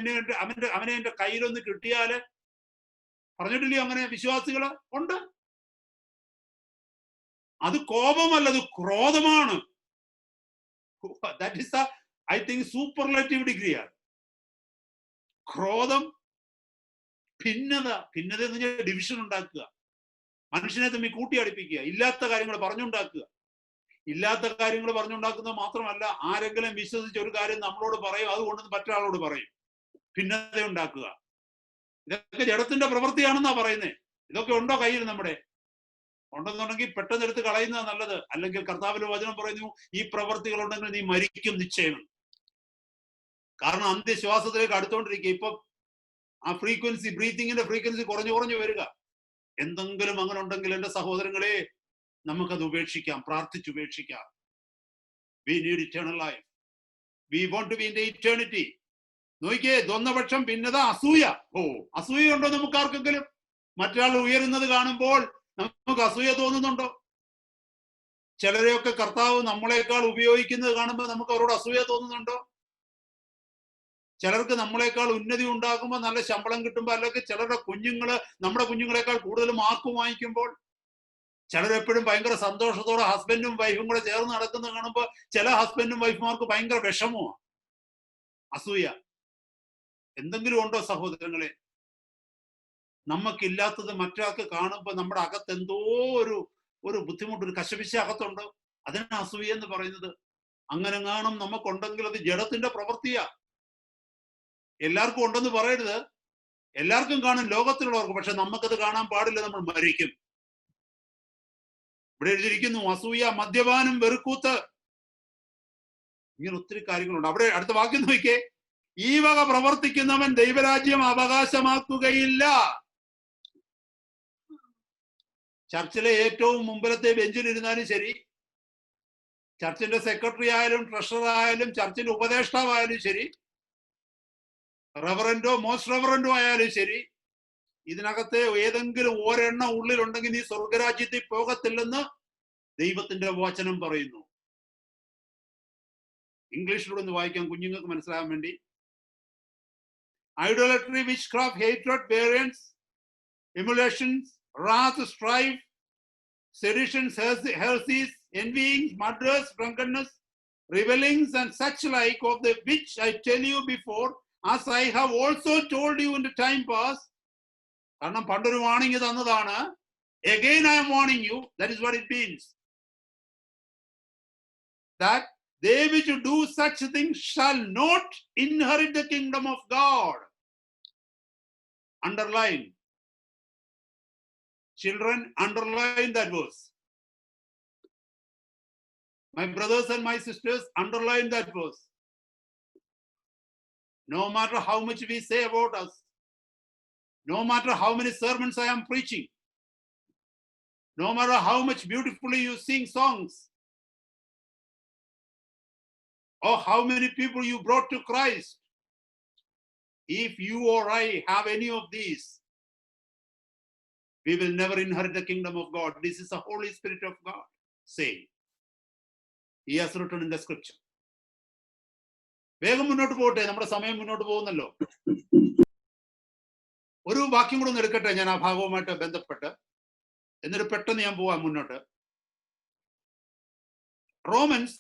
അവനെ എന്റെ കയ്യിലൊന്ന് കിട്ടിയാല്, പറഞ്ഞിട്ടില്ലയോ അങ്ങനെ വിശ്വാസികള് ഉണ്ട്. അത് കോപമല്ല, അത് ക്രോധമാണ്. That is the, I think, superlative ഡിഗ്രിയാണ് ക്രോധം. ഭിന്നത എന്ന് പറഞ്ഞാൽ ഡിവിഷൻ ഉണ്ടാക്കുക, മനുഷ്യനെ തമ്മിൽ കൂട്ടിയടിപ്പിക്കുക, ഇല്ലാത്ത കാര്യങ്ങൾ പറഞ്ഞുണ്ടാക്കുക. ഇല്ലാത്ത കാര്യങ്ങൾ പറഞ്ഞുണ്ടാക്കുന്നത് മാത്രമല്ല, ആരെങ്കിലും വിശ്വസിച്ച് ഒരു കാര്യം നമ്മളോട് പറയും, അതുകൊണ്ട് മറ്റൊരാളോട് പറയും, ഭിന്നത ഉണ്ടാക്കുക. ഇതൊക്കെ ജഡത്തിന്റെ പ്രവൃത്തിയാണെന്നാ പറയുന്നേ. ഇതൊക്കെ ഉണ്ടോ കയ്യിൽ നമ്മുടെ? ഉണ്ടെന്നുണ്ടെങ്കിൽ പെട്ടെന്ന് എടുത്ത് കളയുന്നതാ നല്ലത്. അല്ലെങ്കിൽ കർത്താവിന്റെ വചനം പറയുന്നു, ഈ പ്രവൃത്തികൾ ഉണ്ടെങ്കിൽ നീ മരിക്കും നിശ്ചയം. കാരണം അന്ത്യശ്വാസത്തിലേക്ക് അടുത്തോണ്ടിരിക്കുക. ഇപ്പൊ ആ ഫ്രീക്വൻസി, ബ്രീത്തിങ്ങിന്റെ ഫ്രീക്വൻസി കുറഞ്ഞു വരിക. എന്തെങ്കിലും അങ്ങനെ ഉണ്ടെങ്കിൽ എന്റെ സഹോദരങ്ങളെ, നമുക്കത് ഉപേക്ഷിക്കാം, പ്രാർത്ഥിച്ചുപേക്ഷിക്കാം. We need eternal life. We want to be in the eternity. നോക്കിയേ, ദ്വന്ദ്വപക്ഷം, ഭിന്നത, അസൂയ. അസൂയ ഉണ്ടോ നമുക്ക് ആർക്കെങ്കിലും? മറ്റൊരാൾ ഉയരുന്നത് കാണുമ്പോൾ നമുക്ക് അസൂയ തോന്നുന്നുണ്ടോ? ചിലരെയൊക്കെ കർത്താവ് നമ്മളെക്കാൾ ഉപയോഗിക്കുന്നത് കാണുമ്പോൾ നമുക്ക് അവരോട് അസൂയ തോന്നുന്നുണ്ടോ? ചിലർക്ക് നമ്മളെക്കാൾ ഉന്നതി ഉണ്ടാകുമ്പോൾ, നല്ല ശമ്പളം കിട്ടുമ്പോൾ, അല്ലെങ്കിൽ ചിലരുടെ കുഞ്ഞുങ്ങള് നമ്മുടെ കുഞ്ഞുങ്ങളെക്കാൾ കൂടുതൽ മാർക്ക് വാങ്ങിക്കുമ്പോൾ, ചിലരെപ്പോഴും ഭയങ്കര സന്തോഷത്തോടെ ഹസ്ബൻഡും വൈഫും കൂടെ ചേർന്ന് നടക്കുന്നത് കാണുമ്പോൾ ചില ഹസ്ബൻഡും വൈഫുമാർക്ക് ഭയങ്കര വിഷമമാണ്. അസൂയ. എന്തെങ്കിലും ഉണ്ടോ സഹോദരങ്ങളെ? നമുക്കില്ലാത്തത് മറ്റൊരാൾക്ക് കാണുമ്പോൾ നമ്മുടെ അകത്ത് എന്തോ ഒരു ബുദ്ധിമുട്ട്, ഒരു കശപിശ അകത്തുണ്ട്. അതിനാണ് അസൂയ എന്ന് പറയുന്നത്. അങ്ങനെ കാണും നമുക്കുണ്ടെങ്കിൽ അത് ജഡത്തിന്റെ പ്രവൃത്തിയാ. എല്ലാവർക്കും ഉണ്ടെന്ന് പറയരുത്, എല്ലാവർക്കും കാണും ലോകത്തിലുള്ളവർക്ക്. പക്ഷെ നമുക്കത് കാണാൻ പാടില്ല, നമ്മൾ മരിക്കും. ഇവിടെ എഴുതിയിരിക്കുന്നു, അസൂയ, മദ്യപാനം, വെറുക്കൂത്ത്, ഇങ്ങനെ ഒത്തിരി കാര്യങ്ങളുണ്ട്. അവിടെ അടുത്ത വാക്യം നോക്കിയേ, ഈ വക പ്രവർത്തിക്കുന്നവൻ ദൈവരാജ്യം അവകാശമാക്കുകയില്ല. ചർച്ചിലെ ഏറ്റവും മുമ്പിലത്തെ ബെഞ്ചിലിരുന്നാലും ശരി, ചർച്ചിന്റെ സെക്രട്ടറി ആയാലും ട്രഷറർ ആയാലും ചർച്ചിന്റെ ഉപദേഷ്ടാവായാലും ശരി, റവറൻഡോ മോസ്റ്റ് റവറൻഡോ ആയാലും ശരി, ഇതിനകത്തെ ഏതെങ്കിലും ഒരെണ്ണം ഉള്ളിലുണ്ടെങ്കിൽ നീ സ്വർഗരാജ്യത്തിൽ പോകത്തില്ലെന്ന് ദൈവത്തിന്റെ വചനം പറയുന്നു. ഇംഗ്ലീഷിലൂടെ ഒന്ന് വായിക്കാം കുഞ്ഞുങ്ങൾക്ക് മനസ്സിലാകാൻ വേണ്ടി. Idolatry, witchcraft, hatred, variance, emulations, wrath, strife, seditions, heresies, envyings, murders, drunkenness, revelings, and such like, of the which I tell you before, as I have also told you in the time past. കാരണം പണ്ടൊരു വാണിംഗ് തന്നതാണ്. Again I am warning you. That is what it means. That they which do such things shall not inherit the kingdom of God. Underline. Children, underline that verse. My brothers and my sisters, underline that verse. No matter how much we say about us, no matter how many sermons I am preaching, no matter how much beautifully you sing songs, or how many people you brought to Christ, if you or I have any of these, we will never inherit the kingdom of God. This is the Holy Spirit of God saying. He has written in the scripture. വേഗം മുന്നോട്ട് പോകട്ടെ, നമ്മുടെ സമയം മുന്നോട്ട് പോകുന്നല്ലോ. ഒരു വാക്യം കൂടെ ഒന്ന് എടുക്കട്ടെ ഞാൻ ആ ഭാഗവുമായിട്ട് ബന്ധപ്പെട്ട്, എന്നിട്ട് പെട്ടെന്ന് ഞാൻ പോവാം മുന്നോട്ട്. റോമൻസ്,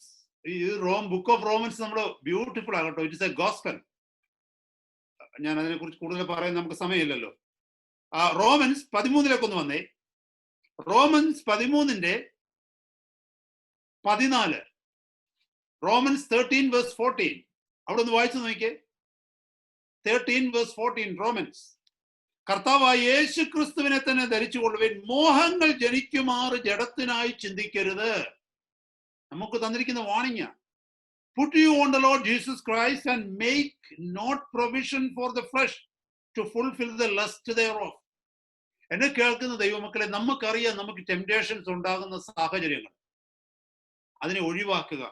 ബുക്ക് ഓഫ് റോമൻസ് നമ്മൾ ബ്യൂട്ടിഫുൾ ആകട്ടോ. It is a gospel. ഞാൻ അതിനെ കുറിച്ച് കൂടുതൽ പറയാൻ നമുക്ക് സമയമില്ലല്ലോ. റോമൻസ് 13 ഒന്ന് വന്നേ. റോമൻസ് 13:14. റോമൻസ് 13:14. അവിടെ ഒന്ന് വായിച്ചു നോക്കിയേ. 13:14 റോമൻസ്. കർത്താവായ യേശു ക്രിസ്തുവിനെ തന്നെ ധരിച്ചുകൊള്ളുവിൻ, മോഹങ്ങൾ ജനിക്കുമാറ് ജഡത്തിനായി ചിന്തിക്കരുത്. നമുക്ക് തന്നിരിക്കുന്ന warning. Put you on the Lord Jesus Christ and make not provision for the flesh to fulfill the lust thereof. എന്നെ കേൾക്കുന്ന ദൈവമക്കളെ, നമുക്കറിയാം നമുക്ക് ടെംപ്റ്റേഷൻസ് ഉണ്ടാകുന്ന സാഹചര്യങ്ങൾ. അതിനെ ഒഴിവാക്കുക.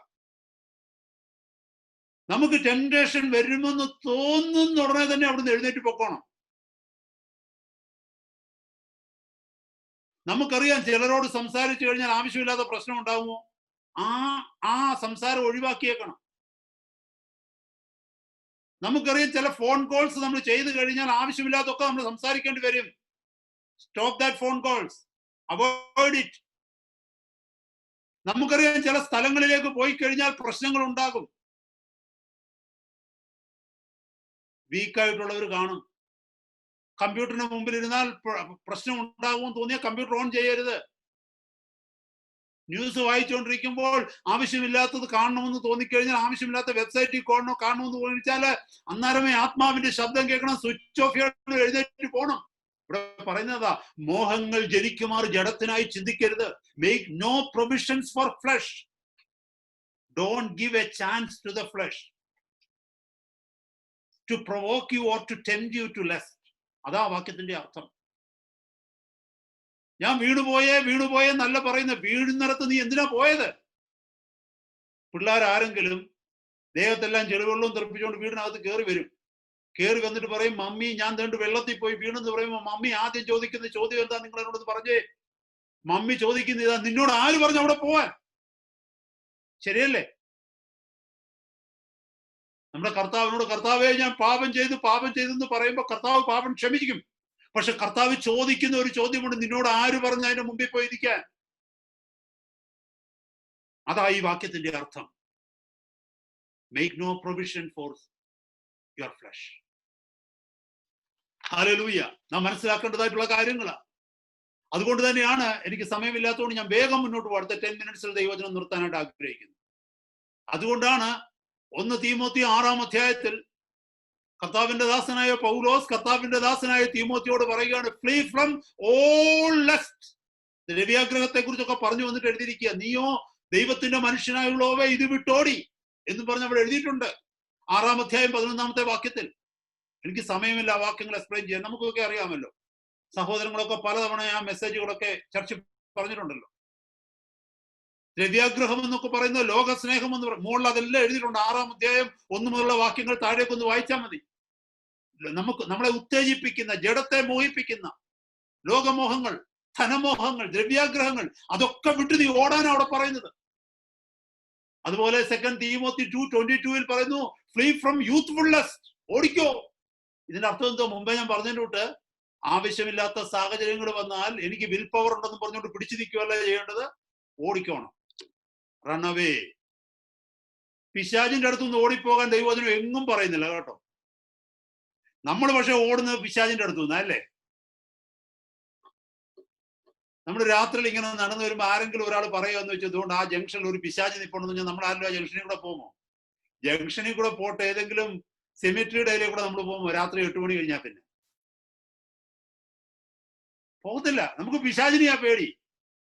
നമുക്ക് ടെംപ്ടേഷൻ വരുമെന്ന് തോന്നുന്ന ഉടനെ തന്നെ അവിടുന്ന് എഴുന്നേറ്റ് പൊക്കോണം. നമുക്കറിയാം ചിലരോട് സംസാരിച്ചു കഴിഞ്ഞാൽ ആവശ്യമില്ലാത്ത പ്രശ്നം ഉണ്ടാകുമോ? ആ സംസാരം ഒഴിവാക്കിയേക്കണം. നമുക്കറിയാം ചില ഫോൺ കോൾസ് നമ്മൾ ചെയ്തു കഴിഞ്ഞാൽ ആവശ്യമില്ലാത്തൊക്കെ നമ്മൾ സംസാരിക്കേണ്ടി വരും. Stop that phone calls, avoid it. നമുക്കറിയാം ചില സ്ഥലങ്ങളിലേക്ക് പോയി കഴിഞ്ഞാൽ പ്രശ്നങ്ങൾ ഉണ്ടാകും. വീക്കായിട്ടുള്ളവർ കാണും. കമ്പ്യൂട്ടറിന് മുമ്പിൽ ഇരുന്നാൽ പ്രശ്നം ഉണ്ടാകുമെന്ന് തോന്നിയാൽ കമ്പ്യൂട്ടർ ഓൺ ചെയ്യരുത്. ന്യൂസ് വായിച്ചുകൊണ്ടിരിക്കുമ്പോൾ ആവശ്യമില്ലാത്തത് കാണണമെന്ന് തോന്നിക്കഴിഞ്ഞാൽ, ആവശ്യമില്ലാത്ത വെബ്സൈറ്റിൽ കാണണമെന്ന് തോന്നിച്ചാൽ അന്നേരമേ ആത്മാവിന്റെ ശബ്ദം കേൾക്കണം, സ്വിച്ച് ഓഫ് ചെയ്യണം, എഴുന്നേറ്റ് പോകണം. ഇവിടെ പറയുന്നതാ, മോഹങ്ങൾ ജനിക്കുമാർ ജഡത്തിനായി ചിന്തിക്കരുത്. Make no provisions for flesh. Don't give a chance to the flesh to provoke you or to tempt you to lust. അതാ വാക്യത്തിന്റെ അർത്ഥം. ഞാൻ വീണുപോയേ നല്ല പറയുന്നത്. വീഴുന്നിടത്ത് നീ എന്തിനാ പോയത്? പിള്ളേരാരെങ്കിലും ദേഹത്തെല്ലാം ചെളിവെള്ളവും തെറിപ്പിച്ചുകൊണ്ട് വീടിനകത്ത് കയറി വരും. കയറി വന്നിട്ട് പറയും, മമ്മി ഞാൻ തേണ്ട് വെള്ളത്തിൽ പോയി വീണെന്ന് പറയുമ്പോൾ മമ്മി ആദ്യം ചോദിക്കുന്ന ചോദ്യം എന്താ? നിങ്ങൾ എന്നോട് പറഞ്ഞേ. മമ്മി ചോദിക്കുന്ന ഇതാ, നിന്നോട് ആര് പറഞ്ഞു അവിടെ പോവാൻ? ശരിയല്ലേ? നമ്മുടെ കർത്താവിനോട്, കർത്താവേ ഞാൻ പാപം ചെയ്തെന്ന് പറയുമ്പോൾ കർത്താവ് പാപം ക്ഷമിക്കും. പക്ഷെ കർത്താവ് ചോദിക്കുന്ന ഒരു ചോദ്യമുണ്ട്, നിന്നോട് ആര് പറഞ്ഞു അതിന്റെ മുമ്പിൽ പോയിരിക്കാൻ? അതാ ഈ വാക്യത്തിന്റെ അർത്ഥം. Make no provision for your flesh. Hallelujah. നാം മനസ്സിലാക്കേണ്ടതായിട്ടുള്ള കാര്യങ്ങളാണ്. അതുകൊണ്ട് തന്നെയാണ് എനിക്ക് സമയമില്ലാത്തതുകൊണ്ട് ഞാൻ വേഗം മുന്നോട്ട് പോകും. അടുത്ത 10 മിനിറ്റ്സിൽ ദൈവവചനം നിർത്താനായിട്ട് ആഗ്രഹിക്കുന്നു. അതുകൊണ്ടാണ് 1 തീമോത്തി 6-ാം അധ്യായത്തിൽ കർത്താവിന്റെ ദാസനായ പൗലോസ് കർത്താവിന്റെ ദാസനായ തീമോത്തിയോട് പറയുകയാണ്, ഫ്ലീ ഫ്രം ഓൾ ലസ്റ്റ്. ദ്രവ്യാഗ്രഹത്തെ കുറിച്ചൊക്കെ പറഞ്ഞു വന്നിട്ട് എഴുതിയിരിക്കുക, നീയോ ദൈവത്തിന്റെ മനുഷ്യനായുള്ളവേ ഇത് വിട്ടോടി എന്ന് പറഞ്ഞ് അവിടെ എഴുതിയിട്ടുണ്ട്. 6-ാം അധ്യായം 11-ാമത്തെ വാക്യത്തിൽ. എനിക്ക് സമയമില്ല ആ വാക്യങ്ങൾ എക്സ്പ്ലെയിൻ ചെയ്യാൻ, നമുക്കൊക്കെ അറിയാമല്ലോ. സഹോദരങ്ങളൊക്കെ പലതവണ ആ മെസ്സേജുകളൊക്കെ ചർച്ച പറഞ്ഞിട്ടുണ്ടല്ലോ. ദ്രവ്യാഗ്രഹം എന്നൊക്കെ പറയുന്നത് ലോകസ്നേഹം എന്ന് പറയും. മുകളിൽ അതെല്ലാം എഴുതിയിട്ടുണ്ട്. 6-ാം അധ്യായം 1 മുതലുള്ള വാക്യങ്ങൾ താഴേക്കൊന്ന് വായിച്ചാൽ മതി. നമ്മളെ ഉത്തേജിപ്പിക്കുന്ന, ജഡത്തെ മോഹിപ്പിക്കുന്ന ലോകമോഹങ്ങൾ, ധനമോഹങ്ങൾ, ദ്രവ്യാഗ്രഹങ്ങൾ, അതൊക്കെ വിട്ട് നീ ഓടാനാണ് അവിടെ പറയുന്നത്. അതുപോലെ 2 തീമോത്തി 2:22 പറയുന്നു, ഫ്ലീ ഫ്രം യൂത്ത്ഫുൾ ലസ്റ്റ്. ഓടിക്കോ. ഇതിന്റെ അർത്ഥം എന്തോ? മുമ്പേ ഞാൻ പറഞ്ഞതിലോട്ട്, ആവശ്യമില്ലാത്ത സാഹചര്യങ്ങൾ വന്നാൽ എനിക്ക് വിൽ പവർ ഉണ്ടെന്ന് പറഞ്ഞുകൊണ്ട് പിടിച്ചു നിൽക്കുകയല്ല ചെയ്യേണ്ടത്, ഓടിക്കോണം. Run away. പിശാചിന്റെ അടുത്തുനിന്ന് ഓടിപ്പോകാൻ ദൈവവചനം എങ്ങും പറയുന്നില്ല കേട്ടോ. നമ്മൾ പക്ഷെ ഓടുന്നത് പിശാചിന്റെ അടുത്തുനിന്ന് അല്ലേ? നമ്മൾ രാത്രിയിൽ ഇങ്ങനെ നടന്നു വരുമ്പോൾ ആരെങ്കിലും ഒരാൾ പറയുകയെന്ന് വെച്ചാൽ, അതുകൊണ്ട് ആ ജംഗ്ഷനിൽ ഒരു പിശാചി നിൽപ്പുണ്ടെന്ന് പറഞ്ഞാൽ നമ്മൾ ആരും ആ ജംഗ്ഷനിൽ കൂടെ പോകുമോ? ജംഗ്ഷനിൽ കൂടെ പോട്ടെ, ഏതെങ്കിലും സെമിട്രിയുടെ അതിലേ കൂടെ നമ്മൾ പോകുമോ രാത്രി 8 മണി കഴിഞ്ഞാൽ? പിന്നെ പോകത്തില്ല. നമുക്ക് പിശാചിനെയാ പേടി.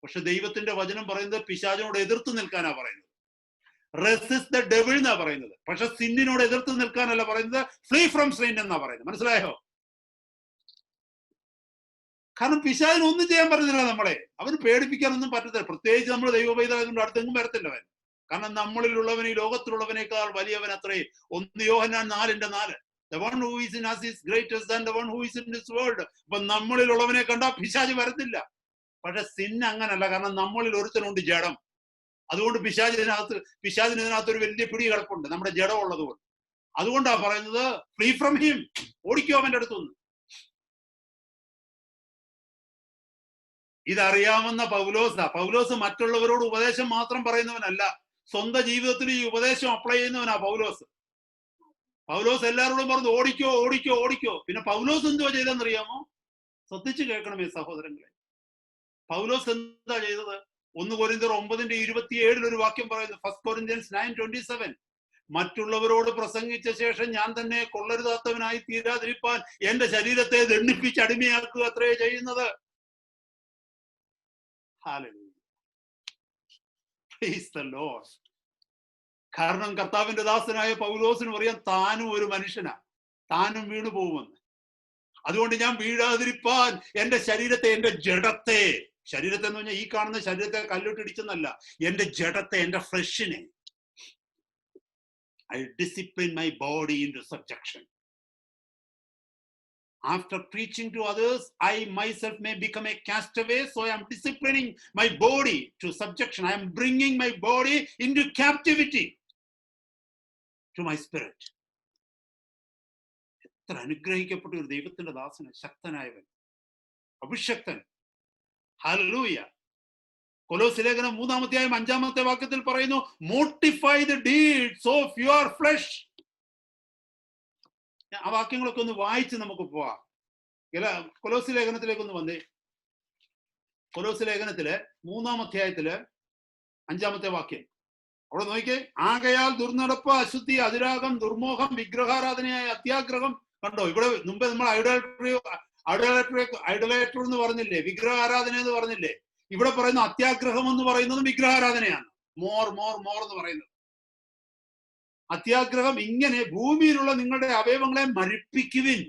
പക്ഷെ ദൈവത്തിന്റെ വചനം പറയുന്നത് പിശാചിനോട് എതിർത്ത് നിൽക്കാനാ പറയുന്നത്. റെസിസ്റ്റ് ദ ഡെവിൾ എന്നാ പറയുന്നത്. പക്ഷെ സിന്നിനോട് എതിർത്ത് നിൽക്കാനല്ല പറയുന്നത്, ഫ്ലീ ഫ്രം സിൻ എന്നാ പറയുന്നത്. മനസ്സിലായോ? കാരണം പിശാചിന് ഒന്നും ചെയ്യാൻ പറ്റുന്നില്ല നമ്മളെ. അവന് പേടിപ്പിക്കാനൊന്നും പറ്റത്തില്ല. പ്രത്യേകിച്ച് നമ്മൾ ദൈവപൈതലായതുകൊണ്ട് അടുത്തെങ്ങും വരത്തില്ല അവൻ. കാരണം നമ്മളിലുള്ളവൻ ഈ ലോകത്തിലുള്ളവനേക്കാൾ വലിയവൻ അത്രേ. 1 യോഹന്നാൻ 4:4. The one who is in us is greater than the one who is in this world. അപ്പൊ നമ്മളിലുള്ളവനെ കണ്ടാ പിശാച് വരത്തില്ല. പക്ഷെ സിൻ അങ്ങനല്ല. കാരണം നമ്മളിൽ ഒരുത്തനുണ്ട് ജഡം. അതുകൊണ്ട് പിശാചിന് ഇതിനകത്ത് ഒരു വലിയ പിടി കിടപ്പുണ്ട്, നമ്മുടെ ജഡം ഉള്ളത് കൊണ്ട്. അതുകൊണ്ടാ പറയുന്നത്, ഫ്ലീ ഫ്രം ഹിം. ഓടിക്കോ അവന്റെ അടുത്തുനിന്ന്. ഇതറിയാവുന്ന പൗലോസ് മറ്റുള്ളവരോട് ഉപദേശം മാത്രം പറയുന്നവനല്ല, സ്വന്തം ജീവിതത്തിൽ ഈ ഉപദേശം അപ്ലൈ ചെയ്യുന്നവനാ പൗലോസ് എല്ലാവരോടും പറഞ്ഞു ഓടിക്കോ ഓടിക്കോ ഓടിക്കോ. പിന്നെ പൗലോസ് എന്തുവാ ചെയ്തെന്നറിയാമോ? ശ്രദ്ധിച്ചു കേൾക്കണമേ സഹോദരങ്ങളെ. പൗലോസ് എന്താ ചെയ്തത്? 1 കൊരിന്ത്യർ 9:27 ഒരു വാക്യം പറയുന്നു. 1 Corinthians 9:27. മറ്റുള്ളവരോട് പ്രസംഗിച്ച ശേഷം ഞാൻ തന്നെ കൊള്ളരുതാത്തവനായി തീരാതിരിപ്പാൻ എന്റെ ശരീരത്തെ ദണ്ഡിപ്പിച്ച് അടിമയാക്കുക അത്രേ ചെയ്യുന്നത്. Praise the Lord. കാരണം കർത്താവിന്റെ ദാസനായ പൗലോസിന് അറിയാം താനും ഒരു മനുഷ്യനാ, താനും വീണു പോകുമെന്ന്. അതുകൊണ്ട് ഞാൻ വീഴാതിരിപ്പാൻ എന്റെ ശരീരത്തെ, എന്റെ ജഡത്തെ എന്ന് പറഞ്ഞാൽ ഈ കാണുന്ന ശരീരത്തെ കല്ലിട്ടിടിച്ചെന്നല്ല, എന്റെ ജഡത്തെ, എന്റെ ഫ്ലഷിനെ I discipline my body into subjection. After preaching to others, I myself may become a castaway, so I am disciplining my body to subjection. I am bringing my body into captivity to my spirit. എത്ര അനുഗ്രഹിക്കപ്പെട്ട ഒരു ദൈവത്തിന്റെ ദാസന്, ശക്തനായവൻ, അഭിഷക്തൻ. ഹല്ലേലൂയ. കൊലോസ്യ ലേഖനം 3-ാം 5-ാമത്തെ വാക്യത്തിൽ പറയുന്നു, മോർട്ടിഫൈ the deeds of your flush. ആ വാക്യങ്ങളൊക്കെ ഒന്ന് വായിച്ച് നമുക്ക് പോവാം. കൊലോസ്യ ലേഖനത്തിലേക്ക് ഒന്ന് വന്നേ. കൊലോസ്യ ലേഖനത്തില് 3-ാം അധ്യായത്തില് 5-ാമത്തെ വാക്യം അവിടെ നോക്കിയേ. ആകയാൽ ദുർനടപ്പ്, അശുദ്ധി, അതിരാഗം, ദുർമോഹം, വിഗ്രഹാരാധനയായ അത്യാഗ്രഹം. കണ്ടോ, ഇവിടെ മുമ്പേ നമ്മൾ ഐഡോലേറ്റർ എന്ന് പറഞ്ഞില്ലേ, വിഗ്രഹാരാധന എന്ന് പറഞ്ഞില്ലേ. ഇവിടെ പറയുന്ന അത്യാഗ്രഹം എന്ന് പറയുന്നത് വിഗ്രഹാരാധനയാണ്. മോർ മോർ മോർ എന്ന് പറയുന്നത് അത്യാഗ്രഹം. ഇങ്ങനെ ഭൂമിയിലുള്ള നിങ്ങളുടെ അവയവങ്ങളെ മരിപ്പിക്കുവിൻ.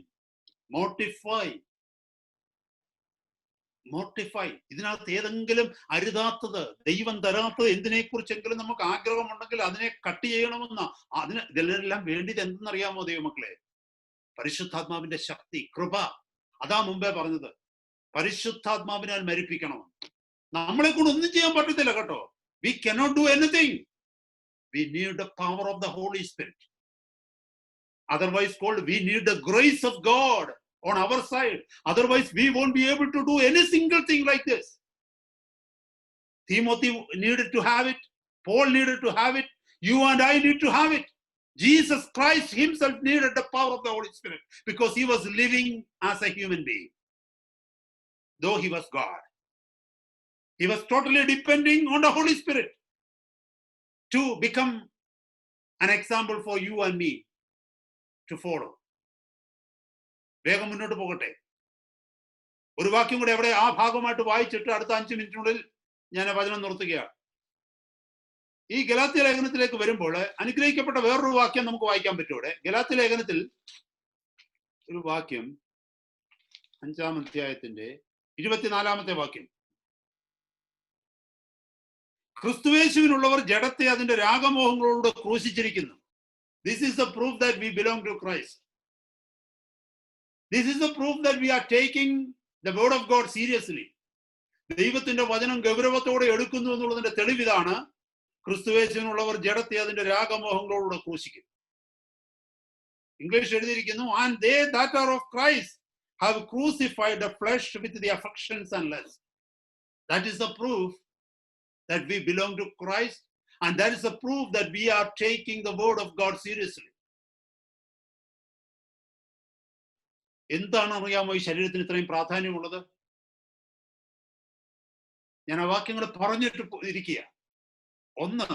മോർട്ടിഫൈ. ഇതിനകത്ത് ഏതെങ്കിലും അരുതാത്തത്, ദൈവം തരാത്തത് എന്തിനെ കുറിച്ചെങ്കിലും നമുക്ക് ആഗ്രഹമുണ്ടെങ്കിൽ അതിനെ കട്ട് ചെയ്യണമെന്ന, ഇതിനെല്ലാം വേണ്ടിയത് എന്തെന്നറിയാമോ ദൈവമക്കളെ? പരിശുദ്ധാത്മാവിന്റെ ശക്തി, കൃപ. അതാ മുമ്പേ പറഞ്ഞത്, പരിശുദ്ധാത്മാവിനാൽ മരിപ്പിക്കണം. നമ്മളെ കൊണ്ട് ഒന്നും ചെയ്യാൻ പറ്റത്തില്ല കേട്ടോ. We cannot do anything. We need the power of the Holy Spirit. Otherwise called, we need the grace of God on our side. Otherwise we won't be able to do any single thing like this. Timothy needed to have it. Paul needed to have it. You and I need to have it. Jesus Christ himself needed the power of the Holy Spirit because he was living as a human being. Though he was God, he was totally depending on the Holy Spirit to become an example for you and me to follow. വേഗം മുന്നോട്ട് പോകട്ടെ. ഒരു വാക്യം കൂടെ അവിടെ ആ ഭാഗമായിട്ട് വായിച്ചിട്ട് അടുത്ത 5 മിനിറ്റിനുള്ളിൽ ഞാൻ വചനം നിർത്തുകയാണ്. ഈ ഗലാത്യ ലേഖനത്തിലേക്ക് വരുമ്പോൾ അനുഗ്രഹിക്കപ്പെട്ട വേറൊരു വാക്യം നമുക്ക് വായിക്കാൻ പറ്റും. ഇവിടെ ഗലാത്യ ലേഖനത്തിൽ ഒരു വാക്യം, 5-ാം അധ്യായത്തിന്റെ 24-ാമത്തെ വാക്യം. ക്രിസ്തുയേശുവിനുള്ളവർ ജഡത്തെ അതിന്റെ രാഗമോഹങ്ങളോട് ക്രൂശിച്ചിരിക്കുന്നു. This is the proof that we belong to Christ. This is the proof that we are taking the word of God seriously. ദൈവത്തിന്റെ വചനം ഗൗരവത്തോടെ എടുക്കുന്നു എന്നുള്ളതിന്റെ തെളിവിതാണ് ക്രിസ്തുയേശുവിനുള്ളവർ ജഡത്തെ അതിന്റെ രാഗമോഹങ്ങളോട് ക്രൂശിക്കും. ഇംഗ്ലീഷ് എഴുതിയിരിക്കുന്നു, and they that are of Christ have crucified the flesh with the affections and lusts. That is the proof that we belong to Christ, and that is the proof that we are taking the word of God seriously. എന്താണ് അറിയാമോ ഈ ശരീരത്തിന് ഇത്രയും പ്രാധാന്യമുള്ളത്? ഞാൻ ആ വാക്യങ്ങൾ പറഞ്ഞിട്ട് ഇരിക്കുക. ഒന്ന്,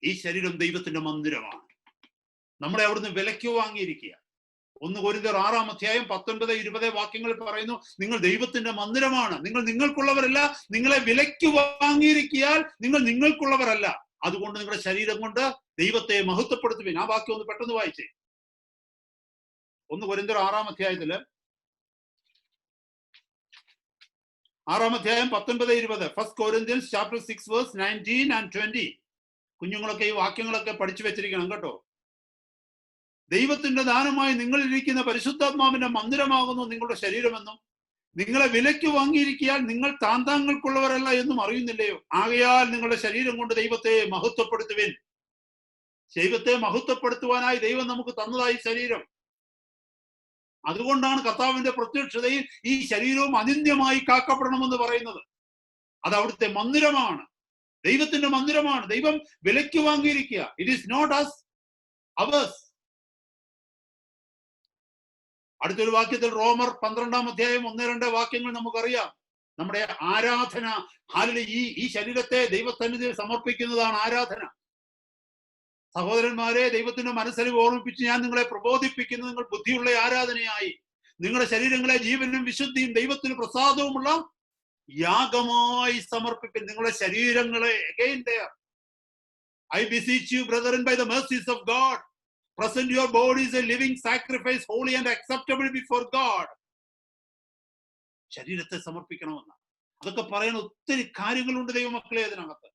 ഈ ശരീരം ദൈവത്തിന്റെ മന്ദിരമാണ്. നമ്മളെ അവിടുന്ന് വിലയ്ക്ക് വാങ്ങിയിരിക്കുക. 1 കൊരിന്ത്യർ 6-ാം അധ്യായം 19-20 വാക്യങ്ങൾ പറയുന്നു, നിങ്ങൾ ദൈവത്തിന്റെ മന്ദിരമാണ്. നിങ്ങൾ നിങ്ങൾക്കുള്ളവരല്ല, നിങ്ങളെ വിലയ്ക്ക് വാങ്ങിയിരിക്കിയാൽ നിങ്ങൾ നിങ്ങൾക്കുള്ളവരല്ല. അതുകൊണ്ട് നിങ്ങളുടെ ശരീരം കൊണ്ട് ദൈവത്തെ മഹത്വപ്പെടുത്തുവിൻ. ആ വാക്യം ഒന്ന് പെട്ടെന്ന് വായിച്ചേ. 1 കൊരിന്ത്യർ 6-ാം അധ്യായത്തില് 6-ാം അധ്യായം 19-20. 1 Corinthians chapter 6 verse 19 and 20. കുഞ്ഞുങ്ങളൊക്കെ ഈ വാക്യങ്ങളൊക്കെ പഠിച്ചു വെച്ചിരിക്കണം കേട്ടോ. ദൈവത്തിന്റെ ദാനമായി നിങ്ങളിരിക്കുന്ന പരിശുദ്ധാത്മാവിന്റെ മന്ദിരമാകുന്നു നിങ്ങളുടെ ശരീരമെന്നും നിങ്ങളെ വിലയ്ക്ക് വാങ്ങിയിരിക്കാൻ നിങ്ങൾ താന്താങ്ങൾക്കുള്ളവരല്ല എന്നും അറിയുന്നില്ലയോ? ആകയാൽ നിങ്ങളുടെ ശരീരം കൊണ്ട് ദൈവത്തെ മഹത്വപ്പെടുത്തുവിൻ. ദൈവത്തെ മഹത്വപ്പെടുത്തുവാനായി ദൈവം നമുക്ക് തന്നതായി ശരീരം. അതുകൊണ്ടാണ് കർത്താവിന്റെ പ്രത്യക്ഷതയിൽ ഈ ശരീരവും അനിന്ദ്യമായി കാക്കപ്പെടണമെന്ന് പറയുന്നത്. അത് അവിടുത്തെ മന്ദിരമാണ്, ദൈവത്തിന്റെ മന്ദിരമാണ്. ദൈവം വിലയ്ക്ക് വാങ്ങിയിരിക്കുക. It is not us, ours. അടുത്തൊരു വാക്യത്തിൽ റോമർ 12-ാം അധ്യായം 1-2 വാക്യങ്ങൾ നമുക്കറിയാം. നമ്മുടെ ആരാധന, ഈ ശരീരത്തെ ദൈവസന്നിധിയിൽ സമർപ്പിക്കുന്നതാണ് ആരാധന. സഹോദരന്മാരെ, ദൈവത്തിന്റെ മനസ്സലിവ് ഓർമ്മിപ്പിച്ച് ഞാൻ നിങ്ങളെ പ്രബോധിപ്പിക്കുന്നു, നിങ്ങൾ ബുദ്ധിയുള്ള ആരാധനയായി നിങ്ങളുടെ ശരീരങ്ങളെ ജീവനും വിശുദ്ധിയും ദൈവത്തിന് പ്രസാദവുമുള്ള യാഗമായി സമർപ്പിപ്പിൻ. നിങ്ങളുടെ ശരീരങ്ങളെ, again there, I beseech you, brethren, by the mercies of God, present your bodies a living sacrifice, holy and acceptable before God. ശരീരത്തെ സമർപ്പിക്കണമെന്ന് അതൊക്കെ പറയുന്ന ഒത്തിരി കാര്യങ്ങളുണ്ട് ദൈവമക്കളെ അതിനകത്ത്.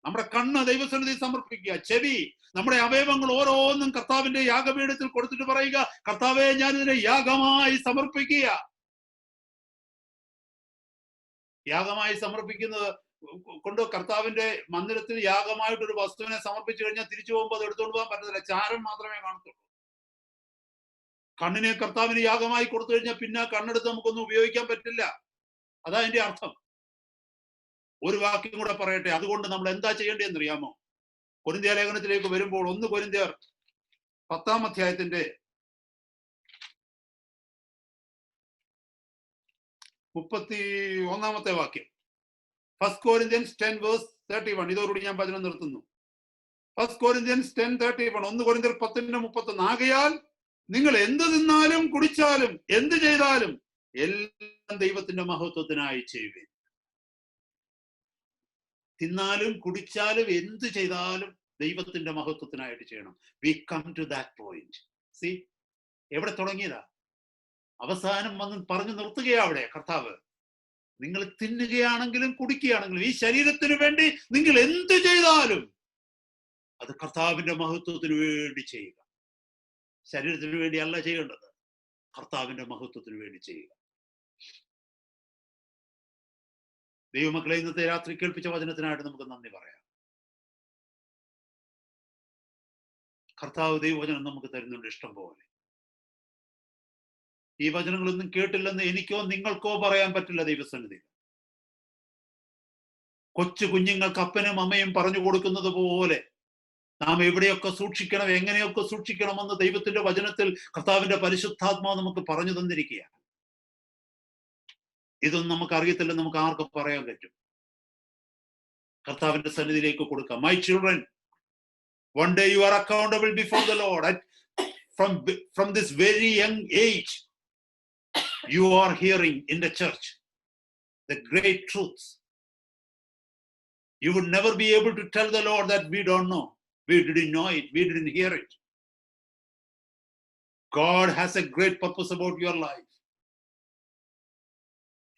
നമ്മുടെ കണ്ണ് ദൈവസന്നിധി സമർപ്പിക്കുക, ചെവി, നമ്മുടെ അവയവങ്ങൾ ഓരോന്നും കർത്താവിന്റെ യാഗപീഠത്തിൽ കൊടുത്തിട്ട് പറയുക, കർത്താവെ ഞാൻ ഇതിനെ യാഗമായി സമർപ്പിക്കുക. യാഗമായി സമർപ്പിക്കുന്നത് കൊണ്ട് കർത്താവിന്റെ മന്ദിരത്തിൽ യാഗമായിട്ടൊരു വസ്തുവിനെ സമർപ്പിച്ചു കഴിഞ്ഞാൽ തിരിച്ചു പോകുമ്പോൾ അത് എടുത്തുകൊണ്ട് പോകാൻ പറ്റത്തില്ല, ചാരം മാത്രമേ കാണത്തുള്ളൂ. കണ്ണിനെ കർത്താവിന് യാഗമായി കൊടുത്തു കഴിഞ്ഞാൽ പിന്നെ കണ്ണെടുത്ത് നമുക്കൊന്നും ഉപയോഗിക്കാൻ പറ്റില്ല. അതാ അതിന്റെ അർത്ഥം. ഒരു വാക്യം കൂടെ പറയട്ടെ, അതുകൊണ്ട് നമ്മൾ എന്താ ചെയ്യേണ്ടതെന്ന് അറിയാമോ? കൊരിന്ത്യ ലേഖനത്തിലേക്ക് വരുമ്പോൾ 1 കൊരിന്ത്യർ 10-ാം അധ്യായത്തിന്റെ 31-ാമത്തെ വാക്യം. 1 Corinthians 10:31. ഇതോടുകൂടി ഞാൻ വചനം നിർത്തുന്നു. 1 Corinthians 10:31. 1 കൊരിന്ത്യർ 10:31. ആകയാൽ നിങ്ങൾ എന്ത് തിന്നാലും കുടിച്ചാലും എന്ത് ചെയ്താലും എല്ലാം ദൈവത്തിന്റെ മഹത്വത്തിനായി ചെയ്യുവിൻ. തിന്നാലും കുടിച്ചാലും എന്ത് ചെയ്താലും ദൈവത്തിന്റെ മഹത്വത്തിനായിട്ട് ചെയ്യണം. We come to that point. See, എവിടെ തുടങ്ങിയതാ? അവസാനം വന്ന് പറഞ്ഞു നിർത്തുകയാ അവിടെ കർത്താവ്. നിങ്ങൾ തിന്നുകയാണെങ്കിലും കുടിക്കുകയാണെങ്കിലും ഈ ശരീരത്തിന് വേണ്ടി നിങ്ങൾ എന്ത് ചെയ്താലും അത് കർത്താവിന്റെ മഹത്വത്തിന് വേണ്ടി ചെയ്യുക. ശരീരത്തിന് വേണ്ടി അല്ല ചെയ്യേണ്ടത്, കർത്താവിന്റെ മഹത്വത്തിന് വേണ്ടി ചെയ്യുക. ദൈവമക്കളെ, ഇന്നത്തെ രാത്രി കേൾപ്പിച്ച വചനത്തിനായിട്ട് നമുക്ക് നന്ദി പറയാം. കർത്താവ് ദൈവവചനം നമുക്ക് തരുന്നുണ്ട് ഇഷ്ടം പോലെ. ഈ വചനങ്ങളൊന്നും കേട്ടില്ലെന്ന് എനിക്കോ നിങ്ങൾക്കോ പറയാൻ പറ്റില്ല ദൈവസന്നിധിയിൽ. കൊച്ചു കുഞ്ഞുങ്ങൾക്ക് അപ്പനും അമ്മയും പറഞ്ഞു കൊടുക്കുന്നത് പോലെ നാം എവിടെയൊക്കെ സൂക്ഷിക്കണം, എങ്ങനെയൊക്കെ സൂക്ഷിക്കണമെന്ന് ദൈവത്തിന്റെ വചനത്തിൽ കർത്താവിന്റെ പരിശുദ്ധാത്മാവ് നമുക്ക് പറഞ്ഞു തന്നിരിക്കുകയാണ്. ഇതൊന്നും നമുക്ക് അറിയത്തില്ല, നമുക്ക് ആർക്കും പറയാൻ പറ്റും. കർത്താവിന്റെ സന്നിധിയിലേക്ക് കൊടുക്കാം. My children, one day you are accountable before the Lord. From this very young age, you are hearing in the church the great truths. You would never be able to tell the Lord that we don't know, we didn't know it, we didn't hear it. God has a great purpose about your life.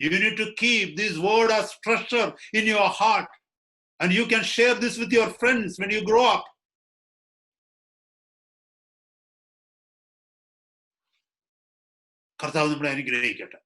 You need to keep this word as treasure in your heart, and you can share this with your friends when you grow up. കർത്താവ് നമ്മളെ അനുഗ്രഹിക്കട്ടെ.